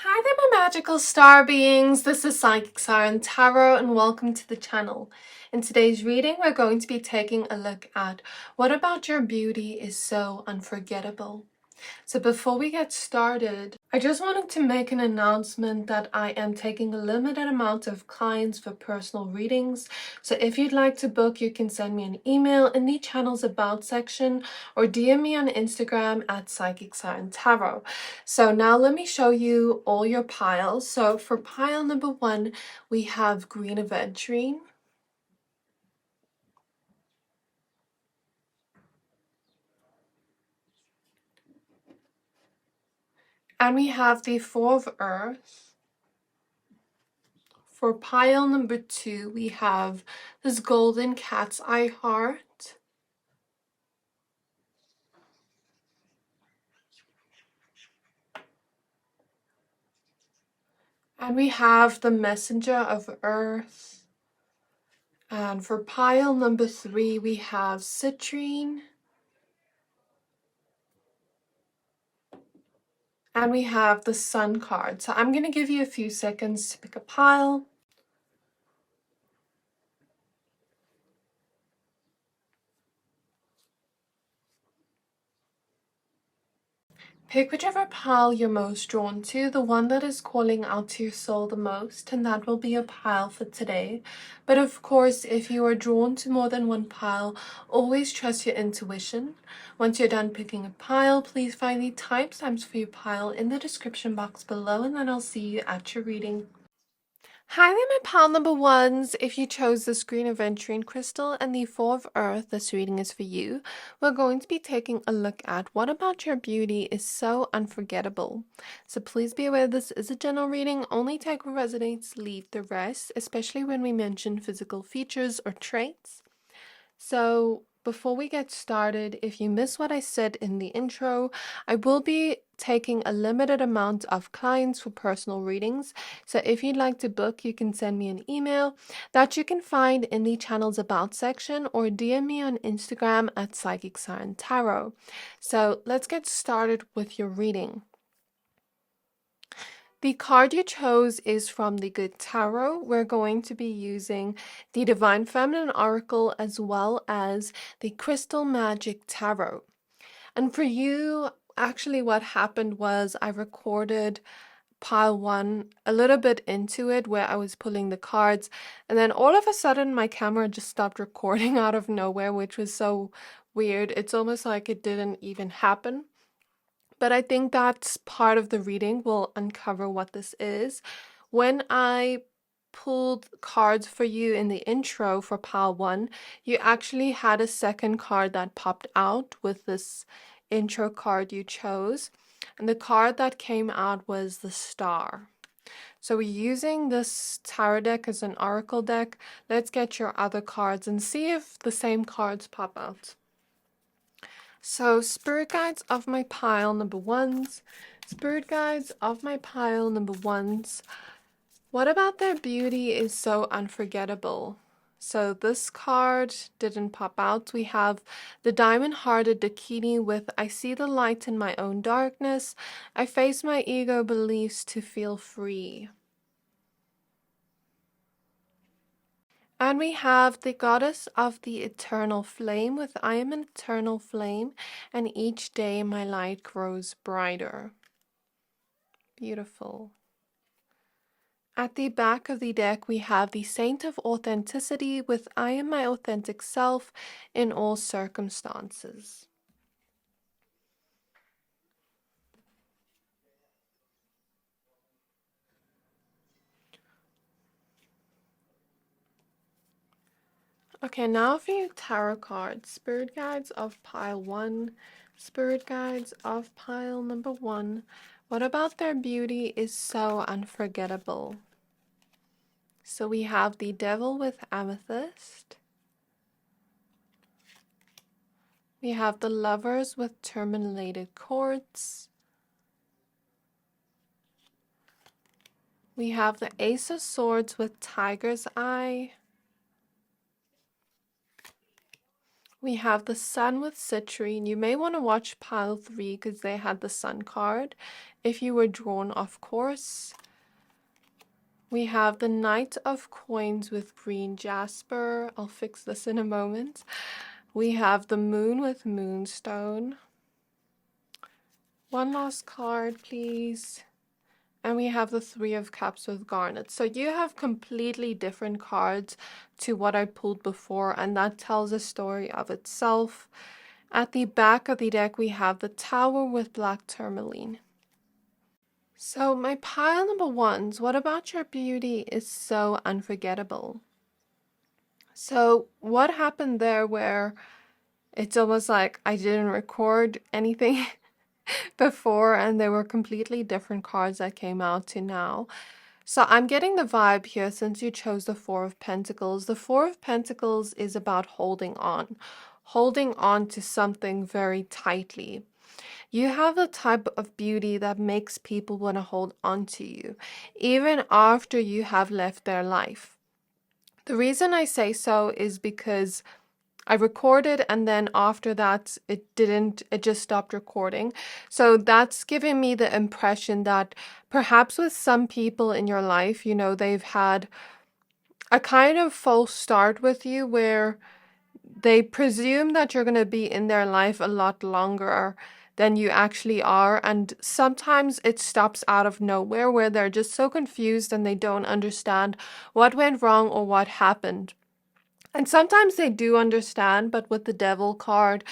Hi there, my magical star beings. This is Psychic Siren Tarot, and welcome to the channel. In today's reading, we're going to be taking a look at what about your beauty is so unforgettable. So before we get started, I just wanted to make an announcement that I am taking a limited amount of clients for personal readings. So if you'd like to book, you can send me an email in the channel's about section or DM me on Instagram at Psychic Siren Tarot. So now let me show you all your piles. So for pile number 1, we have Green Aventurine. And we have the Four of Earth. For pile number 2, we have this golden cat's eye heart. And we have the messenger of earth. And for pile number 3, we have citrine. And we have the sun card. So I'm going to give you a few seconds to pick a pile. Pick whichever pile you're most drawn to, the one that is calling out to your soul the most, and that will be your pile for today. But of course, if you are drawn to more than one pile, always trust your intuition. Once you're done picking a pile, please find the timestamps for your pile in the description box below, and then I'll see you at your reading. Hi there, my pile number ones. If you chose this Green Aventurine crystal and the Four of Earth, this reading is for you. We're going to be taking a look at what about your beauty is so unforgettable. So please be aware this is a general reading. Only take what resonates, leave the rest, especially when we mention physical features or traits. So before we get started, if you missed what I said in the intro, I will be taking a limited amount of clients for personal readings. So if you'd like to book, you can send me an email that you can find in the channel's about section or DM me on Instagram at Psychic Siren Tarot. So let's get started with your reading. The card you chose is from the Good Tarot. We're going to be using the Divine Feminine Oracle as well as the Crystal Magic Tarot. And for you, actually what happened was I recorded pile 1 a little bit into it where I was pulling the cards, and then all of a sudden my camera just stopped recording out of nowhere, which was so weird. It's almost like it didn't even happen. But I think that's part of the reading. We'll uncover what this is. When I pulled cards for you in the intro for pile 1, you actually had a second card that popped out with this intro card you chose. And the card that came out was the Star. So we're using this tarot deck as an oracle deck. Let's get your other cards and see if the same cards pop out. So, spirit guides of my pile number ones. Spirit guides of my pile number ones. What about their beauty is so unforgettable? So this card didn't pop out. We have the diamond-hearted Dakini with I see the light in my own darkness. I face my ego beliefs to feel free. And we have the goddess of the eternal flame with I am an eternal flame, and each day my light grows brighter. Beautiful. At the back of the deck, we have the Saint of Authenticity with I am my authentic self in all circumstances. Okay, now for your tarot cards. Spirit guides of pile 1. Spirit guides of pile number 1. What about their beauty is so unforgettable? So we have the Devil with Amethyst. We have the Lovers with Terminated Cords. We have the Ace of Swords with Tiger's Eye. We have the Sun with Citrine. You may want to watch pile 3 because they had the Sun card. If you were drawn, of course. We have the Knight of Coins with green jasper. I'll fix this in a moment. We have the Moon with moonstone. One last card, please. And we have the Three of Cups with garnet. So you have completely different cards to what I pulled before, and that tells a story of itself. At the back of the deck, we have the Tower with black tourmaline. So my pile number 1s, what about your beauty is so unforgettable? So what happened there where it's almost like I didn't record anything before and there were completely different cards that came out to now. So I'm getting the vibe here since you chose the Four of Pentacles. The Four of Pentacles is about holding on to something very tightly. You have the type of beauty that makes people want to hold on to you, even after you have left their life. The reason I say so is because I recorded and then after that it just stopped recording. So that's giving me the impression that perhaps with some people in your life, you know, they've had a kind of false start with you where they presume that you're going to be in their life a lot longer than you actually are. And sometimes it stops out of nowhere where they're just so confused and they don't understand what went wrong or what happened. And sometimes they do understand, but with the Devil card,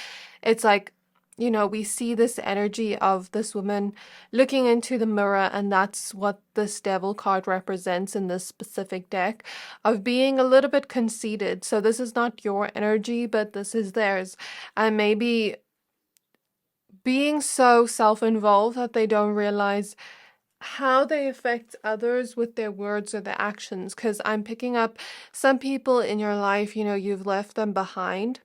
it's like, you know, we see this energy of this woman looking into the mirror, and that's what this Devil card represents in this specific deck, of being a little bit conceited. So this is not your energy, but this is theirs. And maybe being so self-involved that they don't realize how they affect others with their words or their actions. Because I'm picking up some people in your life, you know, you've left them behind.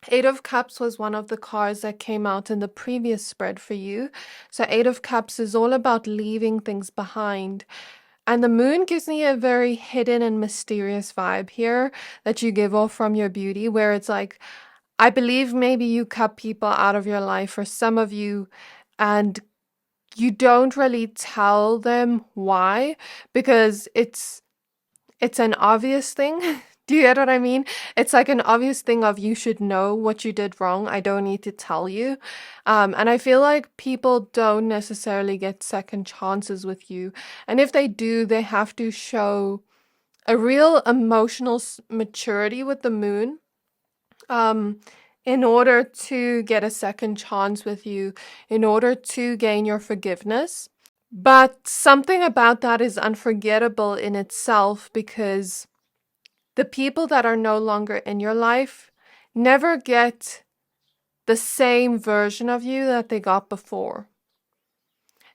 Eight of Cups was one of the cards that came out in the previous spread for you. So Eight of Cups is all about leaving things behind. And the Moon gives me a very hidden and mysterious vibe here that you give off from your beauty, where it's like, I believe maybe you cut people out of your life, or some of you, and you don't really tell them why, because it's an obvious thing. Do you get what I mean? It's like an obvious thing of you should know what you did wrong. I don't need to tell you. And I feel like people don't necessarily get second chances with you. And if they do, they have to show a real emotional maturity with the Moon. In order to get a second chance with you, in order to gain your forgiveness. But something about that is unforgettable in itself, because the people that are no longer in your life never get the same version of you that they got before.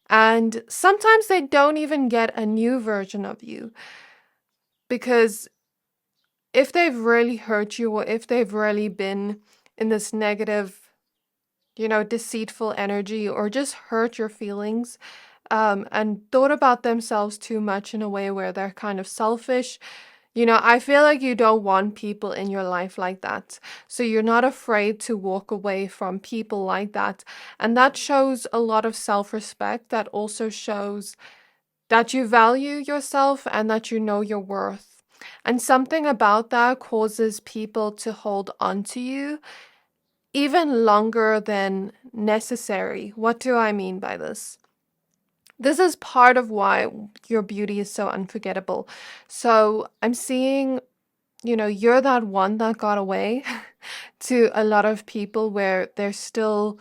And sometimes they don't even get a new version of you, because if they've really hurt you, or if they've really been in this negative, you know, deceitful energy, or just hurt your feelings, and thought about themselves too much in a way where they're kind of selfish, you know, I feel like you don't want people in your life like that. So you're not afraid to walk away from people like that. And that shows a lot of self-respect. That also shows that you value yourself and that you know your worth. And something about that causes people to hold on to you even longer than necessary. What do I mean by this? This is part of why your beauty is so unforgettable. So I'm seeing, you know, you're that one that got away to a lot of people where they're still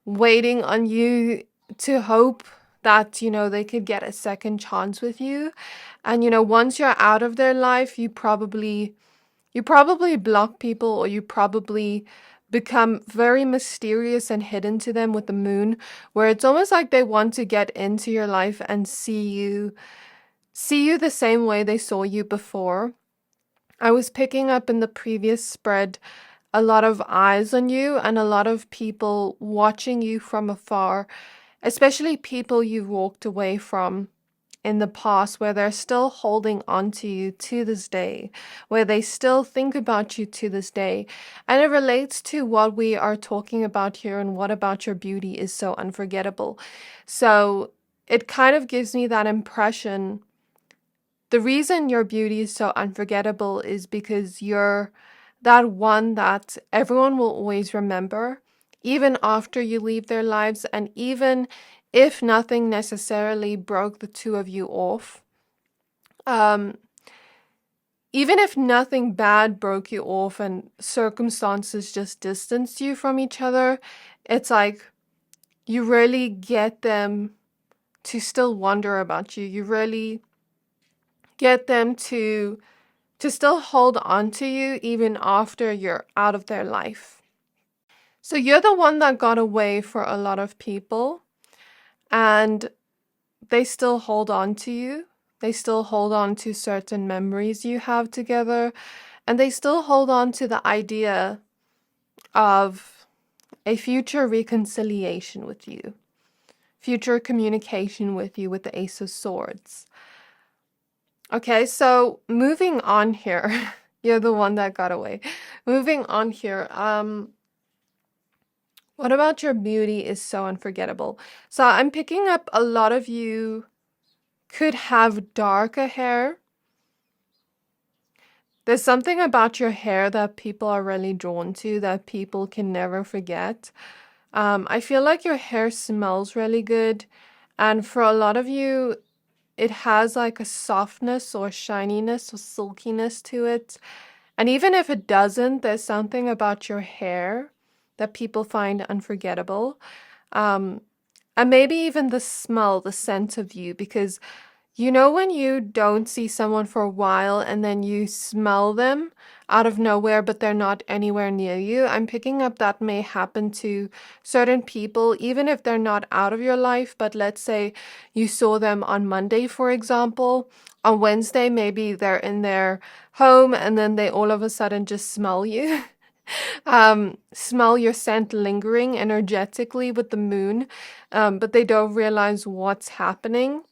waiting on you to hope that, you know, they could get a second chance with you. And, you know, once you're out of their life, you probably block people, or you probably become very mysterious and hidden to them with the Moon, where it's almost like they want to get into your life and see you the same way they saw you before. I was picking up in the previous spread a lot of eyes on you and a lot of people watching you from afar, especially people you've walked away from in the past where they're still holding on to you to this day, where they still think about you to this day. And it relates to what we are talking about here and what about your beauty is so unforgettable. So it kind of gives me that impression. The reason your beauty is so unforgettable is because you're that one that everyone will always remember, even after you leave their lives, and even if nothing necessarily broke the two of you off. Even if nothing bad broke you off and circumstances just distanced you from each other, it's like you really get them to still wonder about you. You really get them to still hold on to you even after you're out of their life. So you're the one that got away for a lot of people, and they still hold on to you. They still hold on to certain memories you have together, and they still hold on to the idea of a future reconciliation with you, future communication with you with the Ace of Swords. Okay, so moving on here. You're the one that got away. Moving on here. What about your beauty is so unforgettable? So I'm picking up a lot of you could have darker hair. There's something about your hair that people are really drawn to, that people can never forget. I feel like your hair smells really good. And for a lot of you, it has like a softness or shininess or silkiness to it. And even if it doesn't, there's something about your hair that people find unforgettable. And maybe even the smell, the scent of you, because you know when you don't see someone for a while and then you smell them out of nowhere, but they're not anywhere near you? I'm picking up that may happen to certain people, even if they're not out of your life. But let's say you saw them on Monday, for example. On Wednesday, maybe they're in their home and then they all of a sudden just smell you. Smell your scent lingering energetically with the moon, but they don't realize what's happening.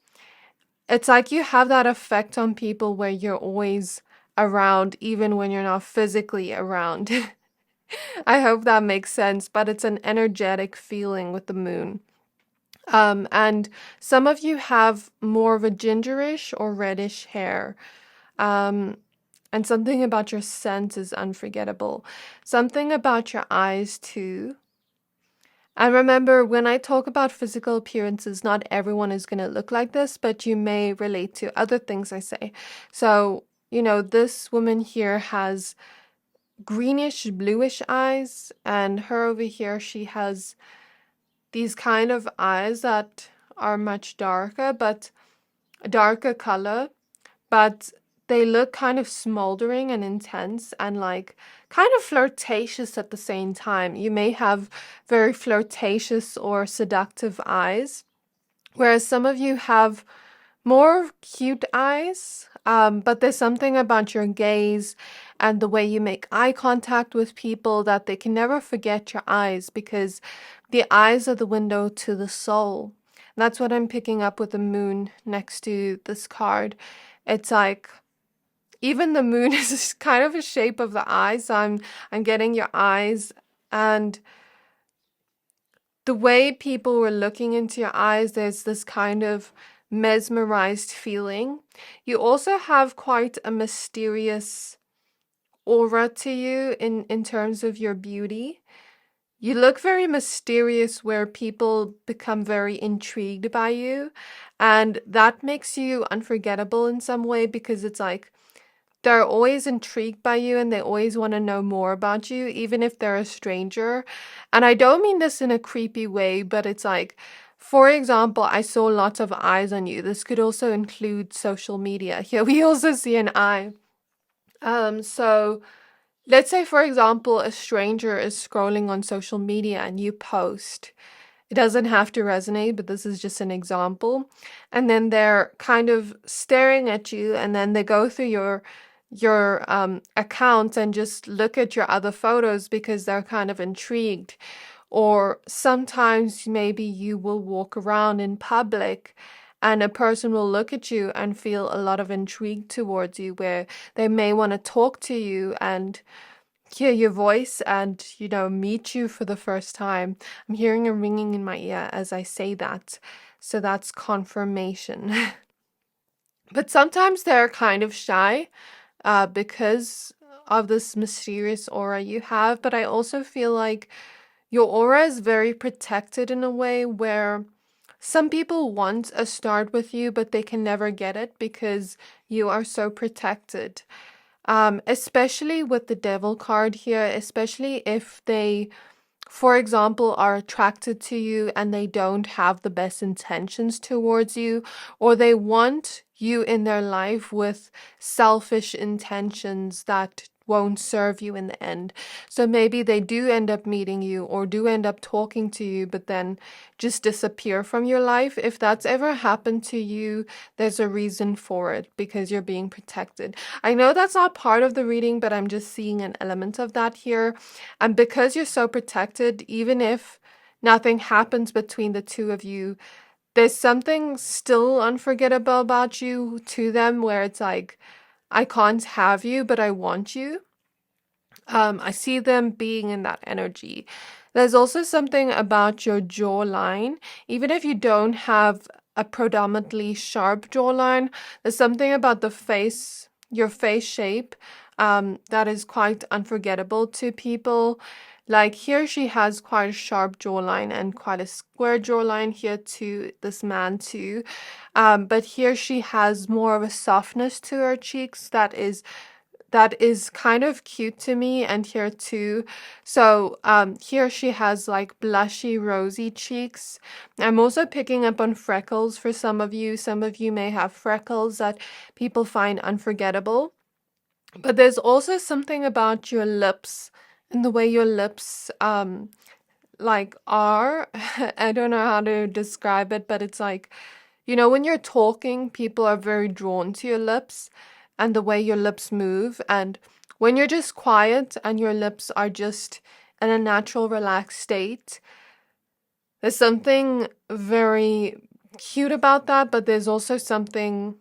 It's like you have that effect on people where you're always around, even when you're not physically around. I hope that makes sense, but it's an energetic feeling with the moon. And some of you have more of a gingerish or reddish hair. And something about your scent is unforgettable. Something about your eyes, too. And remember, when I talk about physical appearances, not everyone is going to look like this, but you may relate to other things I say. So, this woman here has greenish, bluish eyes, and her over here, she has these kind of eyes that are much darker, but a darker color, but they look kind of smoldering and intense and like kind of flirtatious at the same time. You may have very flirtatious or seductive eyes, whereas some of you have more cute eyes, but there's something about your gaze and the way you make eye contact with people that they can never forget your eyes, because the eyes are the window to the soul. And that's what I'm picking up with the moon next to this card. It's like even the moon is kind of a shape of the eyes. I'm getting your eyes, and the way people were looking into your eyes, there's this kind of mesmerized feeling. You also have quite a mysterious aura to you in terms of your beauty. You look very mysterious, where people become very intrigued by you, and that makes you unforgettable in some way, because it's like they're always intrigued by you and they always want to know more about you, even if they're a stranger. And I don't mean this in a creepy way, but it's like, for example, I saw lots of eyes on you. This could also include social media. Here we also see an eye. So let's say, for example, a stranger is scrolling on social media and you post. It doesn't have to resonate, but this is just an example. And then they're kind of staring at you, and then they go through your account and just look at your other photos because they're kind of intrigued. Or sometimes maybe you will walk around in public and a person will look at you and feel a lot of intrigue towards you, where they may want to talk to you and hear your voice and, meet you for the first time. I'm hearing a ringing in my ear as I say that. So that's confirmation. But sometimes they're kind of shy because of this mysterious aura you have. But I also feel like your aura is very protected in a way where some people want a start with you, but they can never get it because you are so protected. Especially with the devil card here, especially if they, for example, are attracted to you and they don't have the best intentions towards you, or they want you in their life with selfish intentions that won't serve you in the end. So maybe they do end up meeting you or do end up talking to you, but then just disappear from your life. If that's ever happened to you, there's a reason for it because you're being protected. I know that's not part of the reading, but I'm just seeing an element of that here. And because you're so protected, even if nothing happens between the two of you, there's something still unforgettable about you to them where it's like, I can't have you, but I want you. I see them being in that energy. There's also something about your jawline. Even if you don't have a predominantly sharp jawline, there's something about the face, your face shape, that is quite unforgettable to people. Like here, she has quite a sharp jawline and quite a square jawline here to this man too. But here she has more of a softness to her cheeks that is kind of cute to me, and here too. So here she has like blushy rosy cheeks. I'm also picking up on freckles for some of you. Some of you may have freckles that people find unforgettable. But there's also something about your lips and the way your lips like are. I don't know how to describe it, but it's like, when you're talking, people are very drawn to your lips and the way your lips move. And when you're just quiet and your lips are just in a natural, relaxed state, there's something very cute about that, but there's also something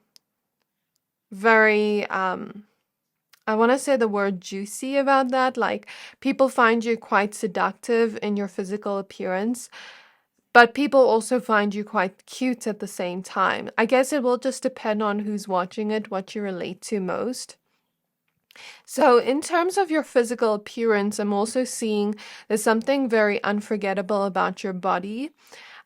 very, I want to say the word juicy about that. Like, people find you quite seductive in your physical appearance, but people also find you quite cute at the same time. I guess it will just depend on who's watching it, what you relate to most. So in terms of your physical appearance, I'm also seeing there's something very unforgettable about your body.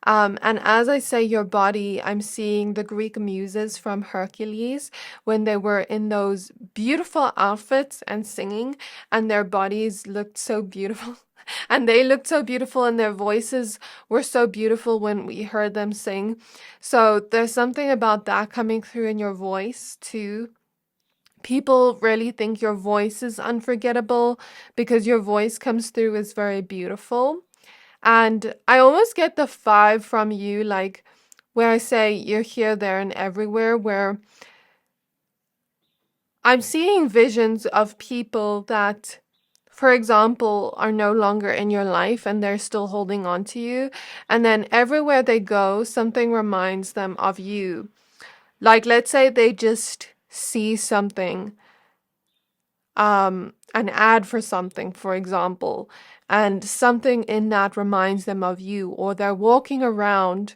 And as I say your body, I'm seeing the Greek muses from Hercules when they were in those beautiful outfits and singing, and their bodies looked so beautiful. And they looked so beautiful, and their voices were so beautiful when we heard them sing. So there's something about that coming through in your voice too. People really think your voice is unforgettable because your voice comes through as very beautiful. And I almost get the vibe from you, like where I say you're here, there, and everywhere, where I'm seeing visions of people that, for example, are no longer in your life and they're still holding on to you. And then everywhere they go, something reminds them of you. Like, let's say they just see something, an ad for something, for example, and something in that reminds them of you, or they're walking around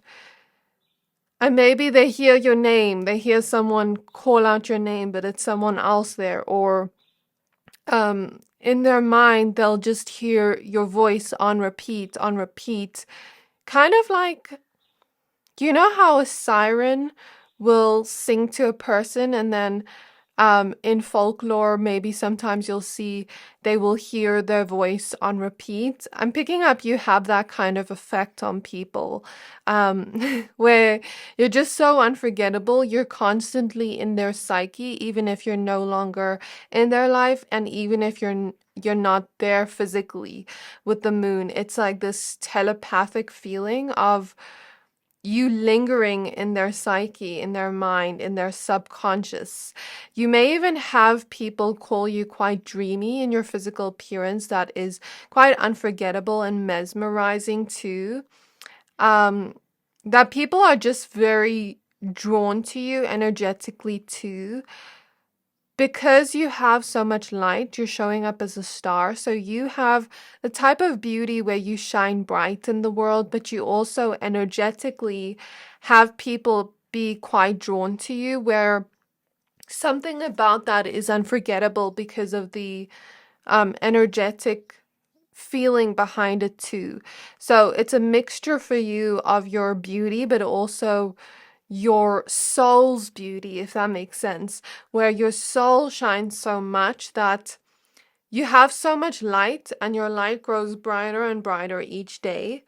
and maybe they hear your name, they hear someone call out your name, but it's someone else there, or in their mind, they'll just hear your voice on repeat, kind of like, you know how a siren will sing to a person and then in folklore, maybe sometimes you'll see they will hear their voice on repeat. I'm picking up you have that kind of effect on people, where you're just so unforgettable. You're constantly in their psyche, even if you're no longer in their life, and even if you're not there physically with the moon. It's like this telepathic feeling of you lingering in their psyche, in their mind, in their subconscious. You may even have people call you quite dreamy in your physical appearance that is quite unforgettable and mesmerizing too. That people are just very drawn to you energetically too. Because you have so much light, you're showing up as a star. So you have the type of beauty where you shine bright in the world, but you also energetically have people be quite drawn to you, where something about that is unforgettable because of the energetic feeling behind it too. So it's a mixture for you of your beauty, but also your soul's beauty, if that makes sense, where your soul shines so much that you have so much light and your light grows brighter and brighter each day,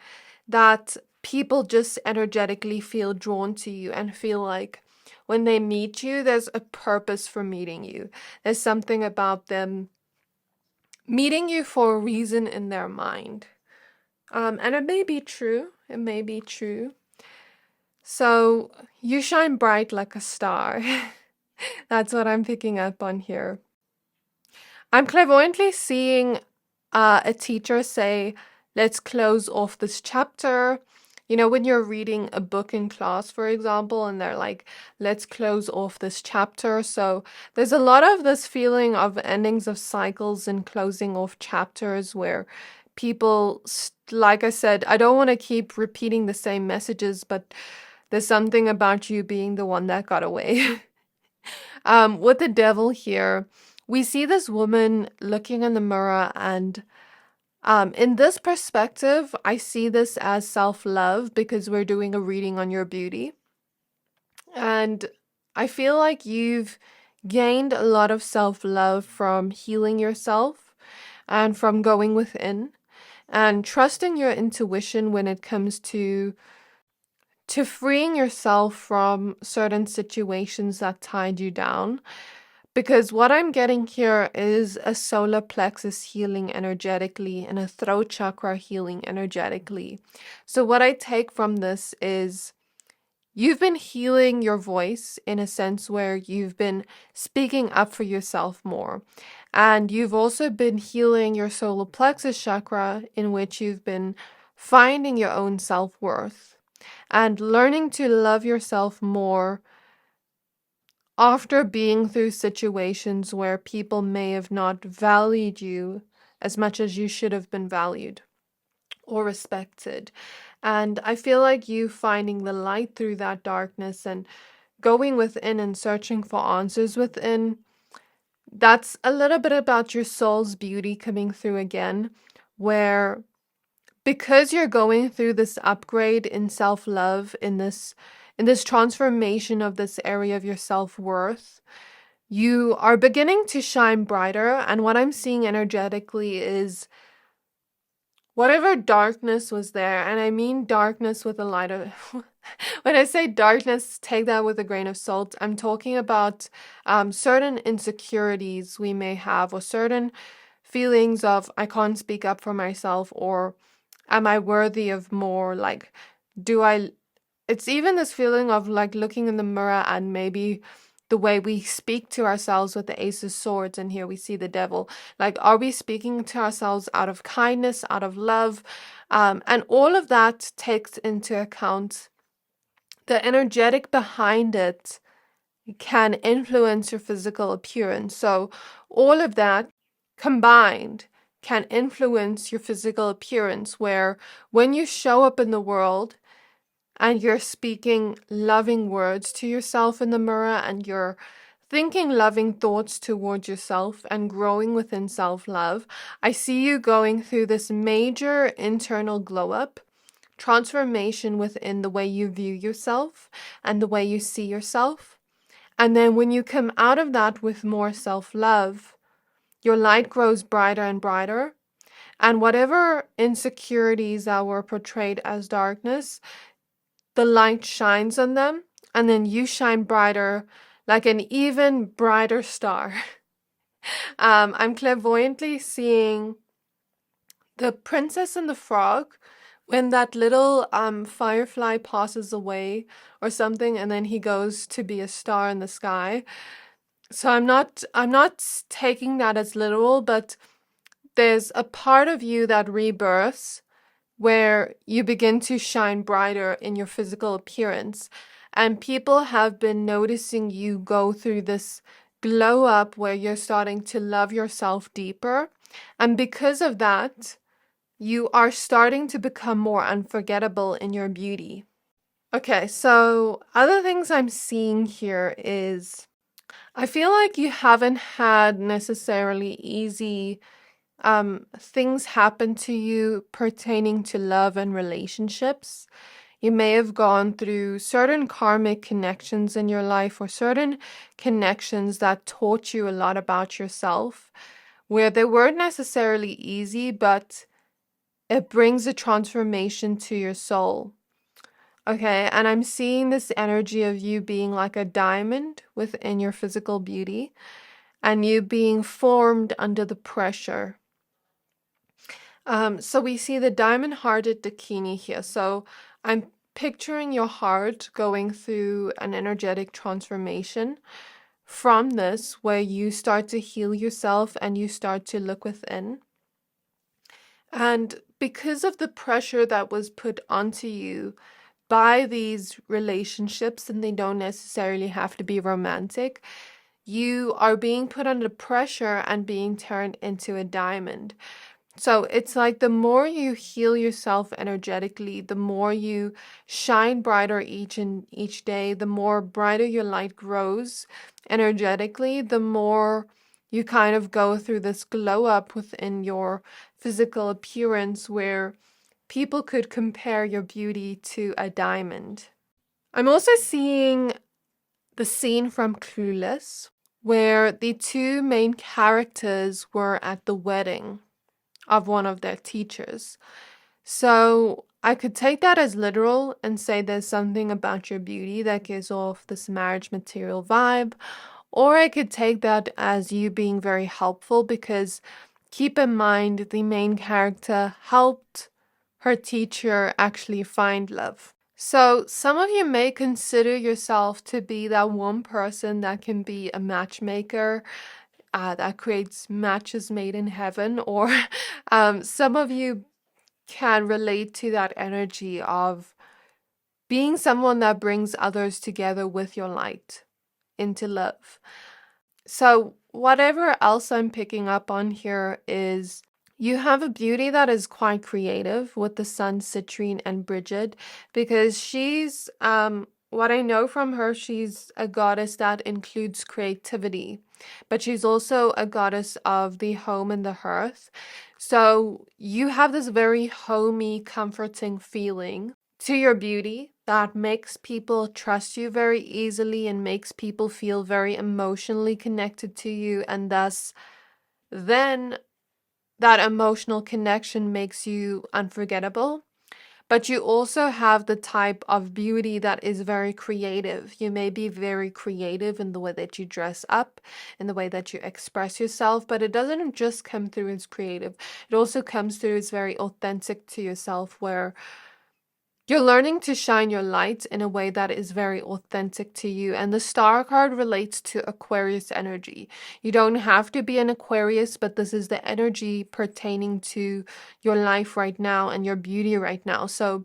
that people just energetically feel drawn to you and feel like when they meet you, there's a purpose for meeting you. There's something about them meeting you for a reason in their mind. And it may be true. It may be true. So you shine bright like a star. That's what I'm picking up on here. I'm clairvoyantly seeing a teacher say, let's close off this chapter. You know, when you're reading a book in class, for example, and they're like, let's close off this chapter. So there's a lot of this feeling of endings of cycles and closing off chapters where people, like I said, I don't want to keep repeating the same messages, but there's something about you being the one that got away. With the devil here, we see this woman looking in the mirror, and in this perspective, I see this as self-love because we're doing a reading on your beauty. And I feel like you've gained a lot of self-love from healing yourself and from going within and trusting your intuition when it comes to freeing yourself from certain situations that tied you down. Because what I'm getting here is a solar plexus healing energetically and a throat chakra healing energetically. So what I take from this is you've been healing your voice in a sense where you've been speaking up for yourself more. And you've also been healing your solar plexus chakra, in which you've been finding your own self-worth and learning to love yourself more after being through situations where people may have not valued you as much as you should have been valued or respected. And I feel like you finding the light through that darkness and going within and searching for answers within, that's a little bit about your soul's beauty coming through again, where because you're going through this upgrade in self-love, in this transformation of this area of your self-worth, you are beginning to shine brighter. And what I'm seeing energetically is whatever darkness was there, and I mean darkness with a light of, when I say darkness, take that with a grain of salt. I'm talking about certain insecurities we may have, or certain feelings of, I can't speak up for myself, or am I worthy of more? Like, it's even this feeling of like looking in the mirror and maybe the way we speak to ourselves with the Ace of Swords, and here we see the devil. Like, are we speaking to ourselves out of kindness, out of love? And all of that takes into account the energetic behind it can influence your physical appearance. So all of that combined can influence your physical appearance, where when you show up in the world and you're speaking loving words to yourself in the mirror, and you're thinking loving thoughts towards yourself and growing within self-love, I see you going through this major internal glow-up, transformation within the way you view yourself and the way you see yourself. And then when you come out of that with more self-love, your light grows brighter and brighter. And whatever insecurities that were portrayed as darkness, the light shines on them, and then you shine brighter, like an even brighter star. I'm clairvoyantly seeing the Princess and the Frog, when that little firefly passes away or something, and then he goes to be a star in the sky. So I'm not taking that as literal, but there's a part of you that rebirths, where you begin to shine brighter in your physical appearance. and people have been noticing you go through this glow up where you're starting to love yourself deeper. And because of that, you are starting to become more unforgettable in your beauty. Okay, so other things I'm seeing here is I feel like you haven't had necessarily easy things happen to you pertaining to love and relationships. You may have gone through certain karmic connections in your life or certain connections that taught you a lot about yourself, where they weren't necessarily easy, but it brings a transformation to your soul. Okay, and I'm seeing this energy of you being like a diamond within your physical beauty and you being formed under the pressure. So we see the diamond-hearted Dakini here. So I'm picturing your heart going through an energetic transformation from this, where you start to heal yourself and you start to look within. And because of the pressure that was put onto you by these relationships, and they don't necessarily have to be romantic, you are being put under pressure and being turned into a diamond. So it's like the more you heal yourself energetically, the more you shine brighter each day, the more brighter your light grows energetically, the more you kind of go through this glow up within your physical appearance where people could compare your beauty to a diamond. I'm also seeing the scene from Clueless where the two main characters were at the wedding of one of their teachers. So I could take that as literal and say there's something about your beauty that gives off this marriage material vibe, or I could take that as you being very helpful, because keep in mind the main character helped her teacher actually find love. So some of you may consider yourself to be that one person that can be a matchmaker, that creates matches made in heaven, or some of you can relate to that energy of being someone that brings others together with your light into love. So whatever else I'm picking up on here is you have a beauty that is quite creative with the sun, Citrine, and Bridget, because she's, what I know from her, she's a goddess that includes creativity, but she's also a goddess of the home and the hearth. So you have this very homey, comforting feeling to your beauty that makes people trust you very easily and makes people feel very emotionally connected to you, and thus then that emotional connection makes you unforgettable. But you also have the type of beauty that is very creative. You may be very creative in the way that you dress up, in the way that you express yourself, but it doesn't just come through as creative. It also comes through as very authentic to yourself, where you're learning to shine your light in a way that is very authentic to you. And the star card relates to Aquarius energy. You don't have to be an Aquarius, but this is the energy pertaining to your life right now and your beauty right now. So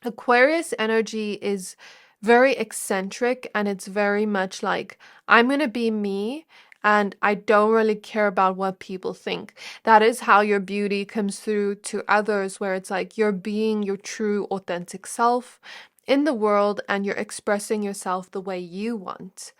Aquarius energy is very eccentric, and it's very much like, I'm going to be me and I don't really care about what people think. That is how your beauty comes through to others, where it's like you're being your true authentic self in the world and you're expressing yourself the way you want.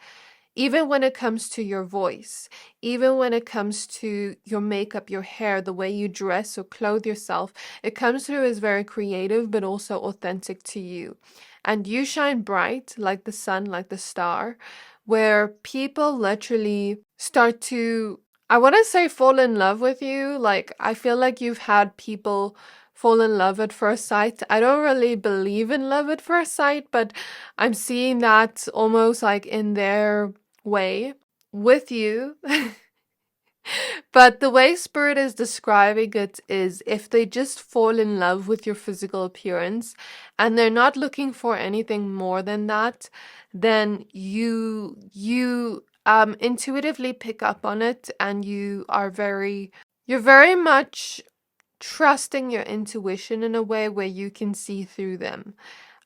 Even when it comes to your voice, even when it comes to your makeup, your hair, the way you dress or clothe yourself, it comes through as very creative, but also authentic to you. And you shine bright like the sun, like the star, where people literally start to, I want to say, fall in love with you. Like, I feel like you've had people fall in love at first sight. I don't really believe in love at first sight, but I'm seeing that almost like in their way with you. But the way Spirit is describing it is, if they just fall in love with your physical appearance and they're not looking for anything more than that, then you intuitively pick up on it, and you're very much trusting your intuition in a way where you can see through them.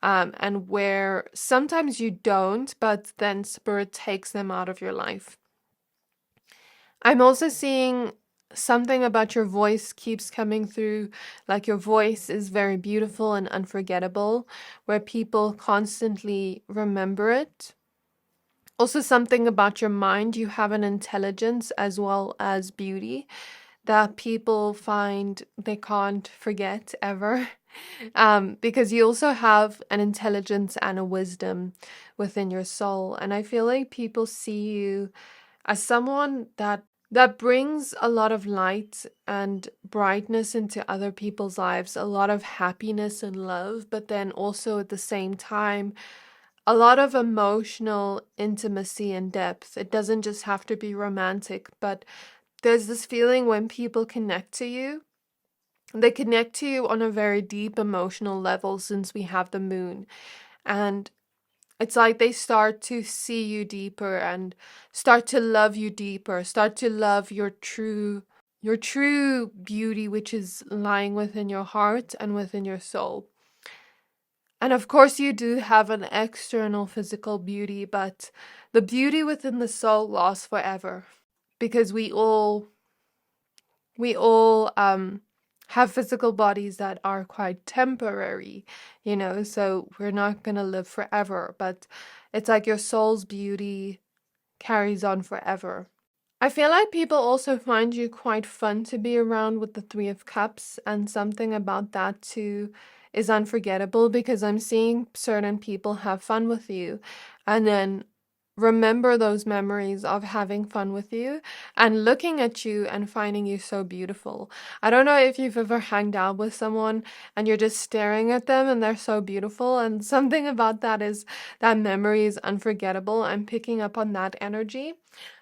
and where sometimes you don't, but then spirit takes them out of your life. I'm also seeing something about your voice keeps coming through, like your voice is very beautiful and unforgettable, where people constantly remember it. Also, something about your mind, you have an intelligence as well as beauty that people find they can't forget ever. Because you also have an intelligence and a wisdom within your soul. And I feel like people see you as someone that brings a lot of light and brightness into other people's lives, a lot of happiness and love, but then also at the same time, a lot of emotional intimacy and depth. It doesn't just have to be romantic, but there's this feeling when people connect to you, they connect to you on a very deep emotional level since we have the moon. And it's like they start to see you deeper and start to love you deeper, start to love your true beauty, which is lying within your heart and within your soul. And of course, you do have an external physical beauty, but the beauty within the soul lasts forever because we all have physical bodies that are quite temporary, so we're not going to live forever, but it's like your soul's beauty carries on forever. I feel like people also find you quite fun to be around with the Three of Cups, and something about that too is unforgettable because I'm seeing certain people have fun with you and then remember those memories of having fun with you and looking at you and finding you so beautiful. I don't know if you've ever hanged out with someone and you're just staring at them and they're so beautiful, and something about that is that memory is unforgettable. I'm picking up on that energy.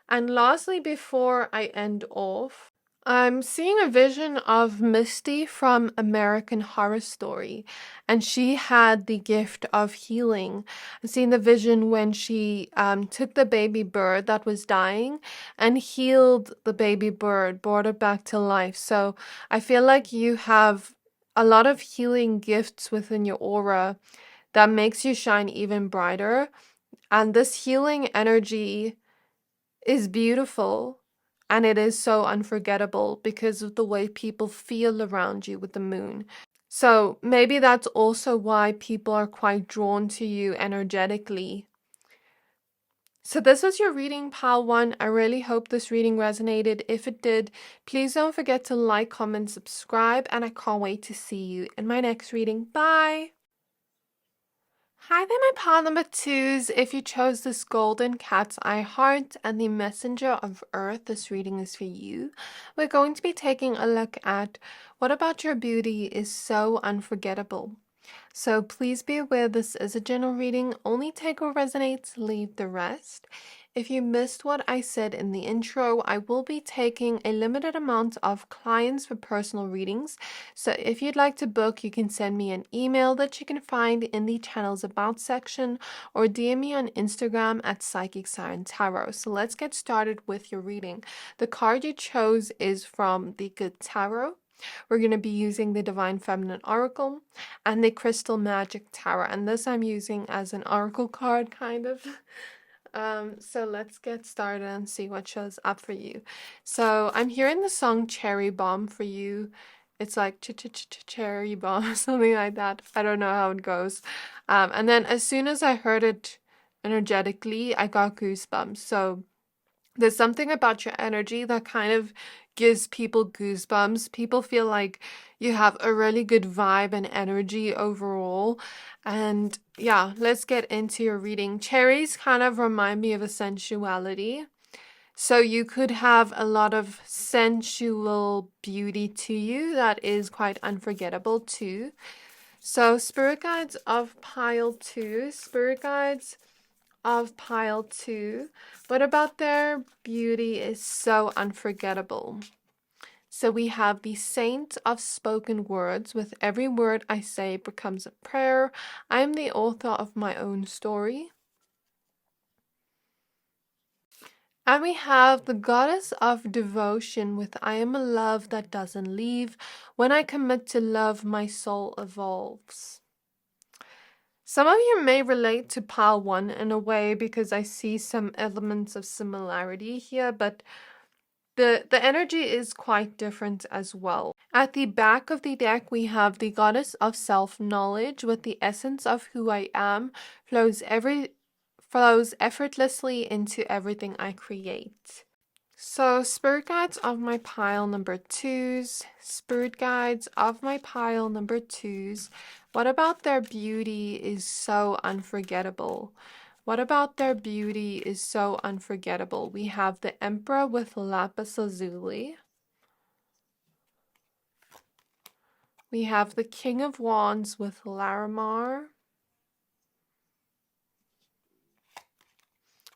And lastly, before I end off, I'm seeing a vision of Misty from American Horror Story, and she had the gift of healing. I'm seeing the vision when she took the baby bird that was dying and healed the baby bird, brought it back to life. So I feel like you have a lot of healing gifts within your aura that makes you shine even brighter. And this healing energy is beautiful, and it is so unforgettable because of the way people feel around you with the moon. So maybe that's also why people are quite drawn to you energetically. So this was your reading, Pile 1. I really hope this reading resonated. If it did, please don't forget to like, comment, subscribe, and I can't wait to see you in my next reading. Bye! Hi there, my pile number 2s. If you chose this golden cat's eye heart and the messenger of earth, this reading is for you. We're going to be taking a look at what about your beauty is so unforgettable. So please be aware this is a general reading. Only take what resonates, leave the rest. If you missed what I said in the intro, I will be taking a limited amount of clients for personal readings. So if you'd like to book, you can send me an email that you can find in the channel's about section or DM me on Instagram at Psychic Siren Tarot. So let's get started with your reading. The card you chose is from the Good Tarot. We're going to be using the Divine Feminine Oracle and the Crystal Magic Tarot. And this I'm using as an oracle card, kind of. So let's get started and see what shows up for you. So I'm hearing the song Cherry Bomb for you. It's like cherry bomb, something like that. I don't know how it goes. And then as soon as I heard it energetically, I got goosebumps. So there's something about your energy that kind of gives people goosebumps. People feel like you have a really good vibe and energy overall. And yeah, let's get into your reading. Cherries kind of remind me of a sensuality. So you could have a lot of sensual beauty to you that is quite unforgettable too. So spirit guides of pile 2, spirit guides of pile 2. What about their beauty is so unforgettable? So we have the Saint of Spoken Words. With every word I say becomes a prayer. I am the author of my own story. And we have the Goddess of Devotion with I am a love that doesn't leave. When I commit to love, my soul evolves. Some of you may relate to pile 1 in a way because I see some elements of similarity here, but the energy is quite different as well. At the back of the deck, we have the goddess of self-knowledge with the essence of who I am flows effortlessly into everything I create. So, spirit guides of my pile number 2s, spirit guides of my pile number 2s. What about their beauty is so unforgettable? What about their beauty is so unforgettable? We have the Emperor with lapis lazuli. We have the King of Wands with Larimar.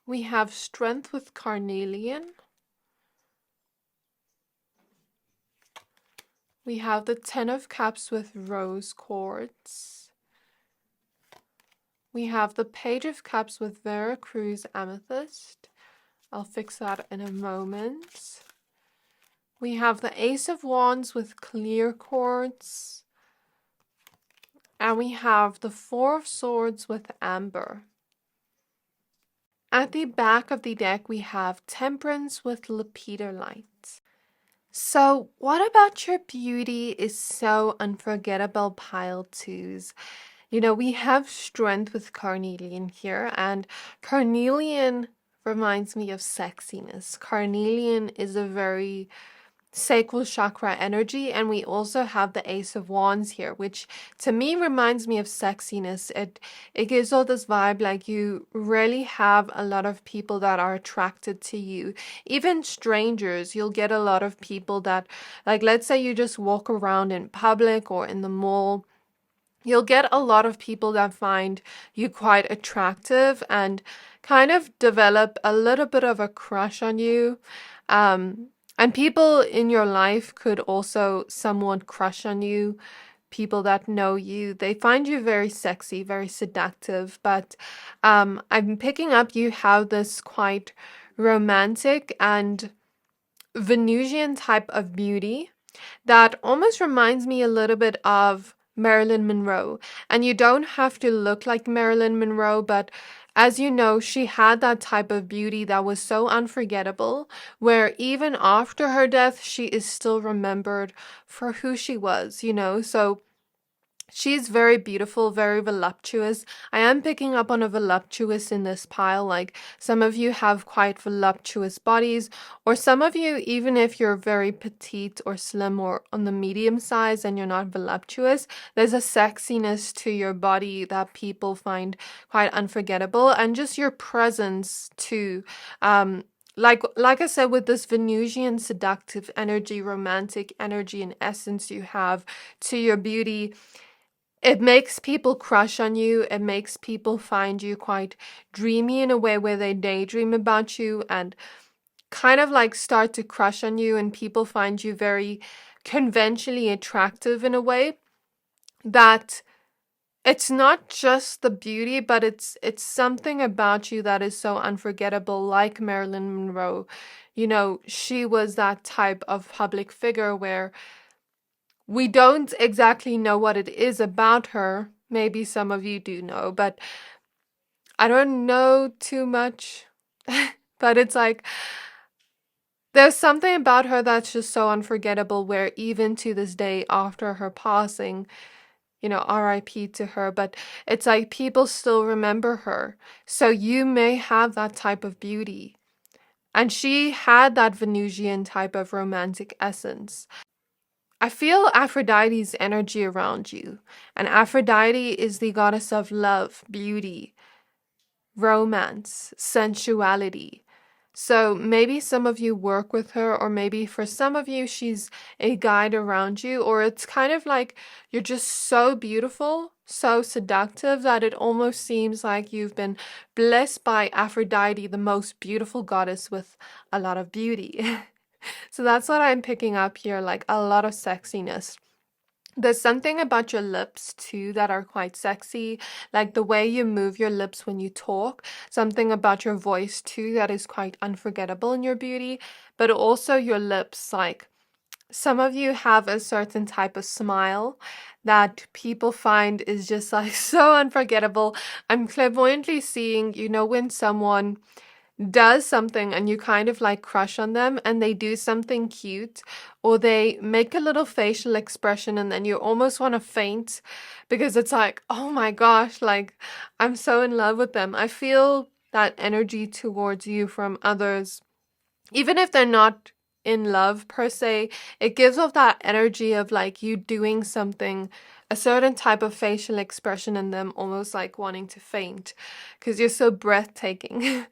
We have Strength with Carnelian. We have the Ten of Cups with Rose Quartz. We have the Page of Cups with Veracruz Amethyst. I'll fix that in a moment. We have the Ace of Wands with Clear Quartz. And we have the Four of Swords with Amber. At the back of the deck, we have Temperance with Lepidolite. So, what about your beauty is so unforgettable, pile 2s? You know, we have Strength with Carnelian here, and Carnelian reminds me of sexiness. Carnelian is a very sacral chakra energy, and we also have the Ace of Wands here, which to me reminds me of sexiness. It gives all this vibe like you really have a lot of people that are attracted to you. Even strangers, you'll get a lot of people that, like, let's say you just walk around in public or in the mall. You'll get a lot of people that find you quite attractive and kind of develop a little bit of a crush on you. And people in your life could also somewhat crush on you. People that know you, they find you very sexy, very seductive. But I'm picking up you have this quite romantic and Venusian type of beauty that almost reminds me a little bit of Marilyn Monroe. And you don't have to look like Marilyn Monroe, but as you know, she had that type of beauty that was so unforgettable, where even after her death, she is still remembered for who she was, you know? So she's very beautiful, very voluptuous. I am picking up on a voluptuous in this pile. Like some of you have quite voluptuous bodies, or some of you, even if you're very petite or slim or on the medium size and you're not voluptuous, there's a sexiness to your body that people find quite unforgettable, and just your presence too. Like I said, with this Venusian seductive energy, romantic energy and essence you have to your beauty, it makes people crush on you. It makes people find you quite dreamy in a way where they daydream about you and kind of like start to crush on you, and people find you very conventionally attractive in a way that it's not just the beauty, but it's something about you that is so unforgettable, like Marilyn Monroe. You know, she was that type of public figure where we don't exactly know what it is about her. Maybe some of you do know, but I don't know too much. But it's like, there's something about her that's just so unforgettable, where even to this day after her passing, you know, RIP to her, but it's like people still remember her. So you may have that type of beauty. And she had that Venusian type of romantic essence. I feel Aphrodite's energy around you. And Aphrodite is the goddess of love, beauty, romance, sensuality. So maybe some of you work with her, or maybe for some of you, she's a guide around you, or it's kind of like you're just so beautiful, so seductive that it almost seems like you've been blessed by Aphrodite, the most beautiful goddess with a lot of beauty. So that's what I'm picking up here, like a lot of sexiness. There's something about your lips too that are quite sexy, like the way you move your lips when you talk. Something about your voice too that is quite unforgettable in your beauty, but also your lips, like Some of you have a certain type of smile that people find is just like so unforgettable. I'm clairvoyantly seeing, when someone does something and you kind of like crush on them and they do something cute or they make a little facial expression and then you almost want to faint because it's like, oh my gosh, like I'm so in love with them. I feel that energy towards you from others, even if they're not in love per se. It gives off that energy of like you doing something, a certain type of facial expression in them, almost like wanting to faint because you're so breathtaking.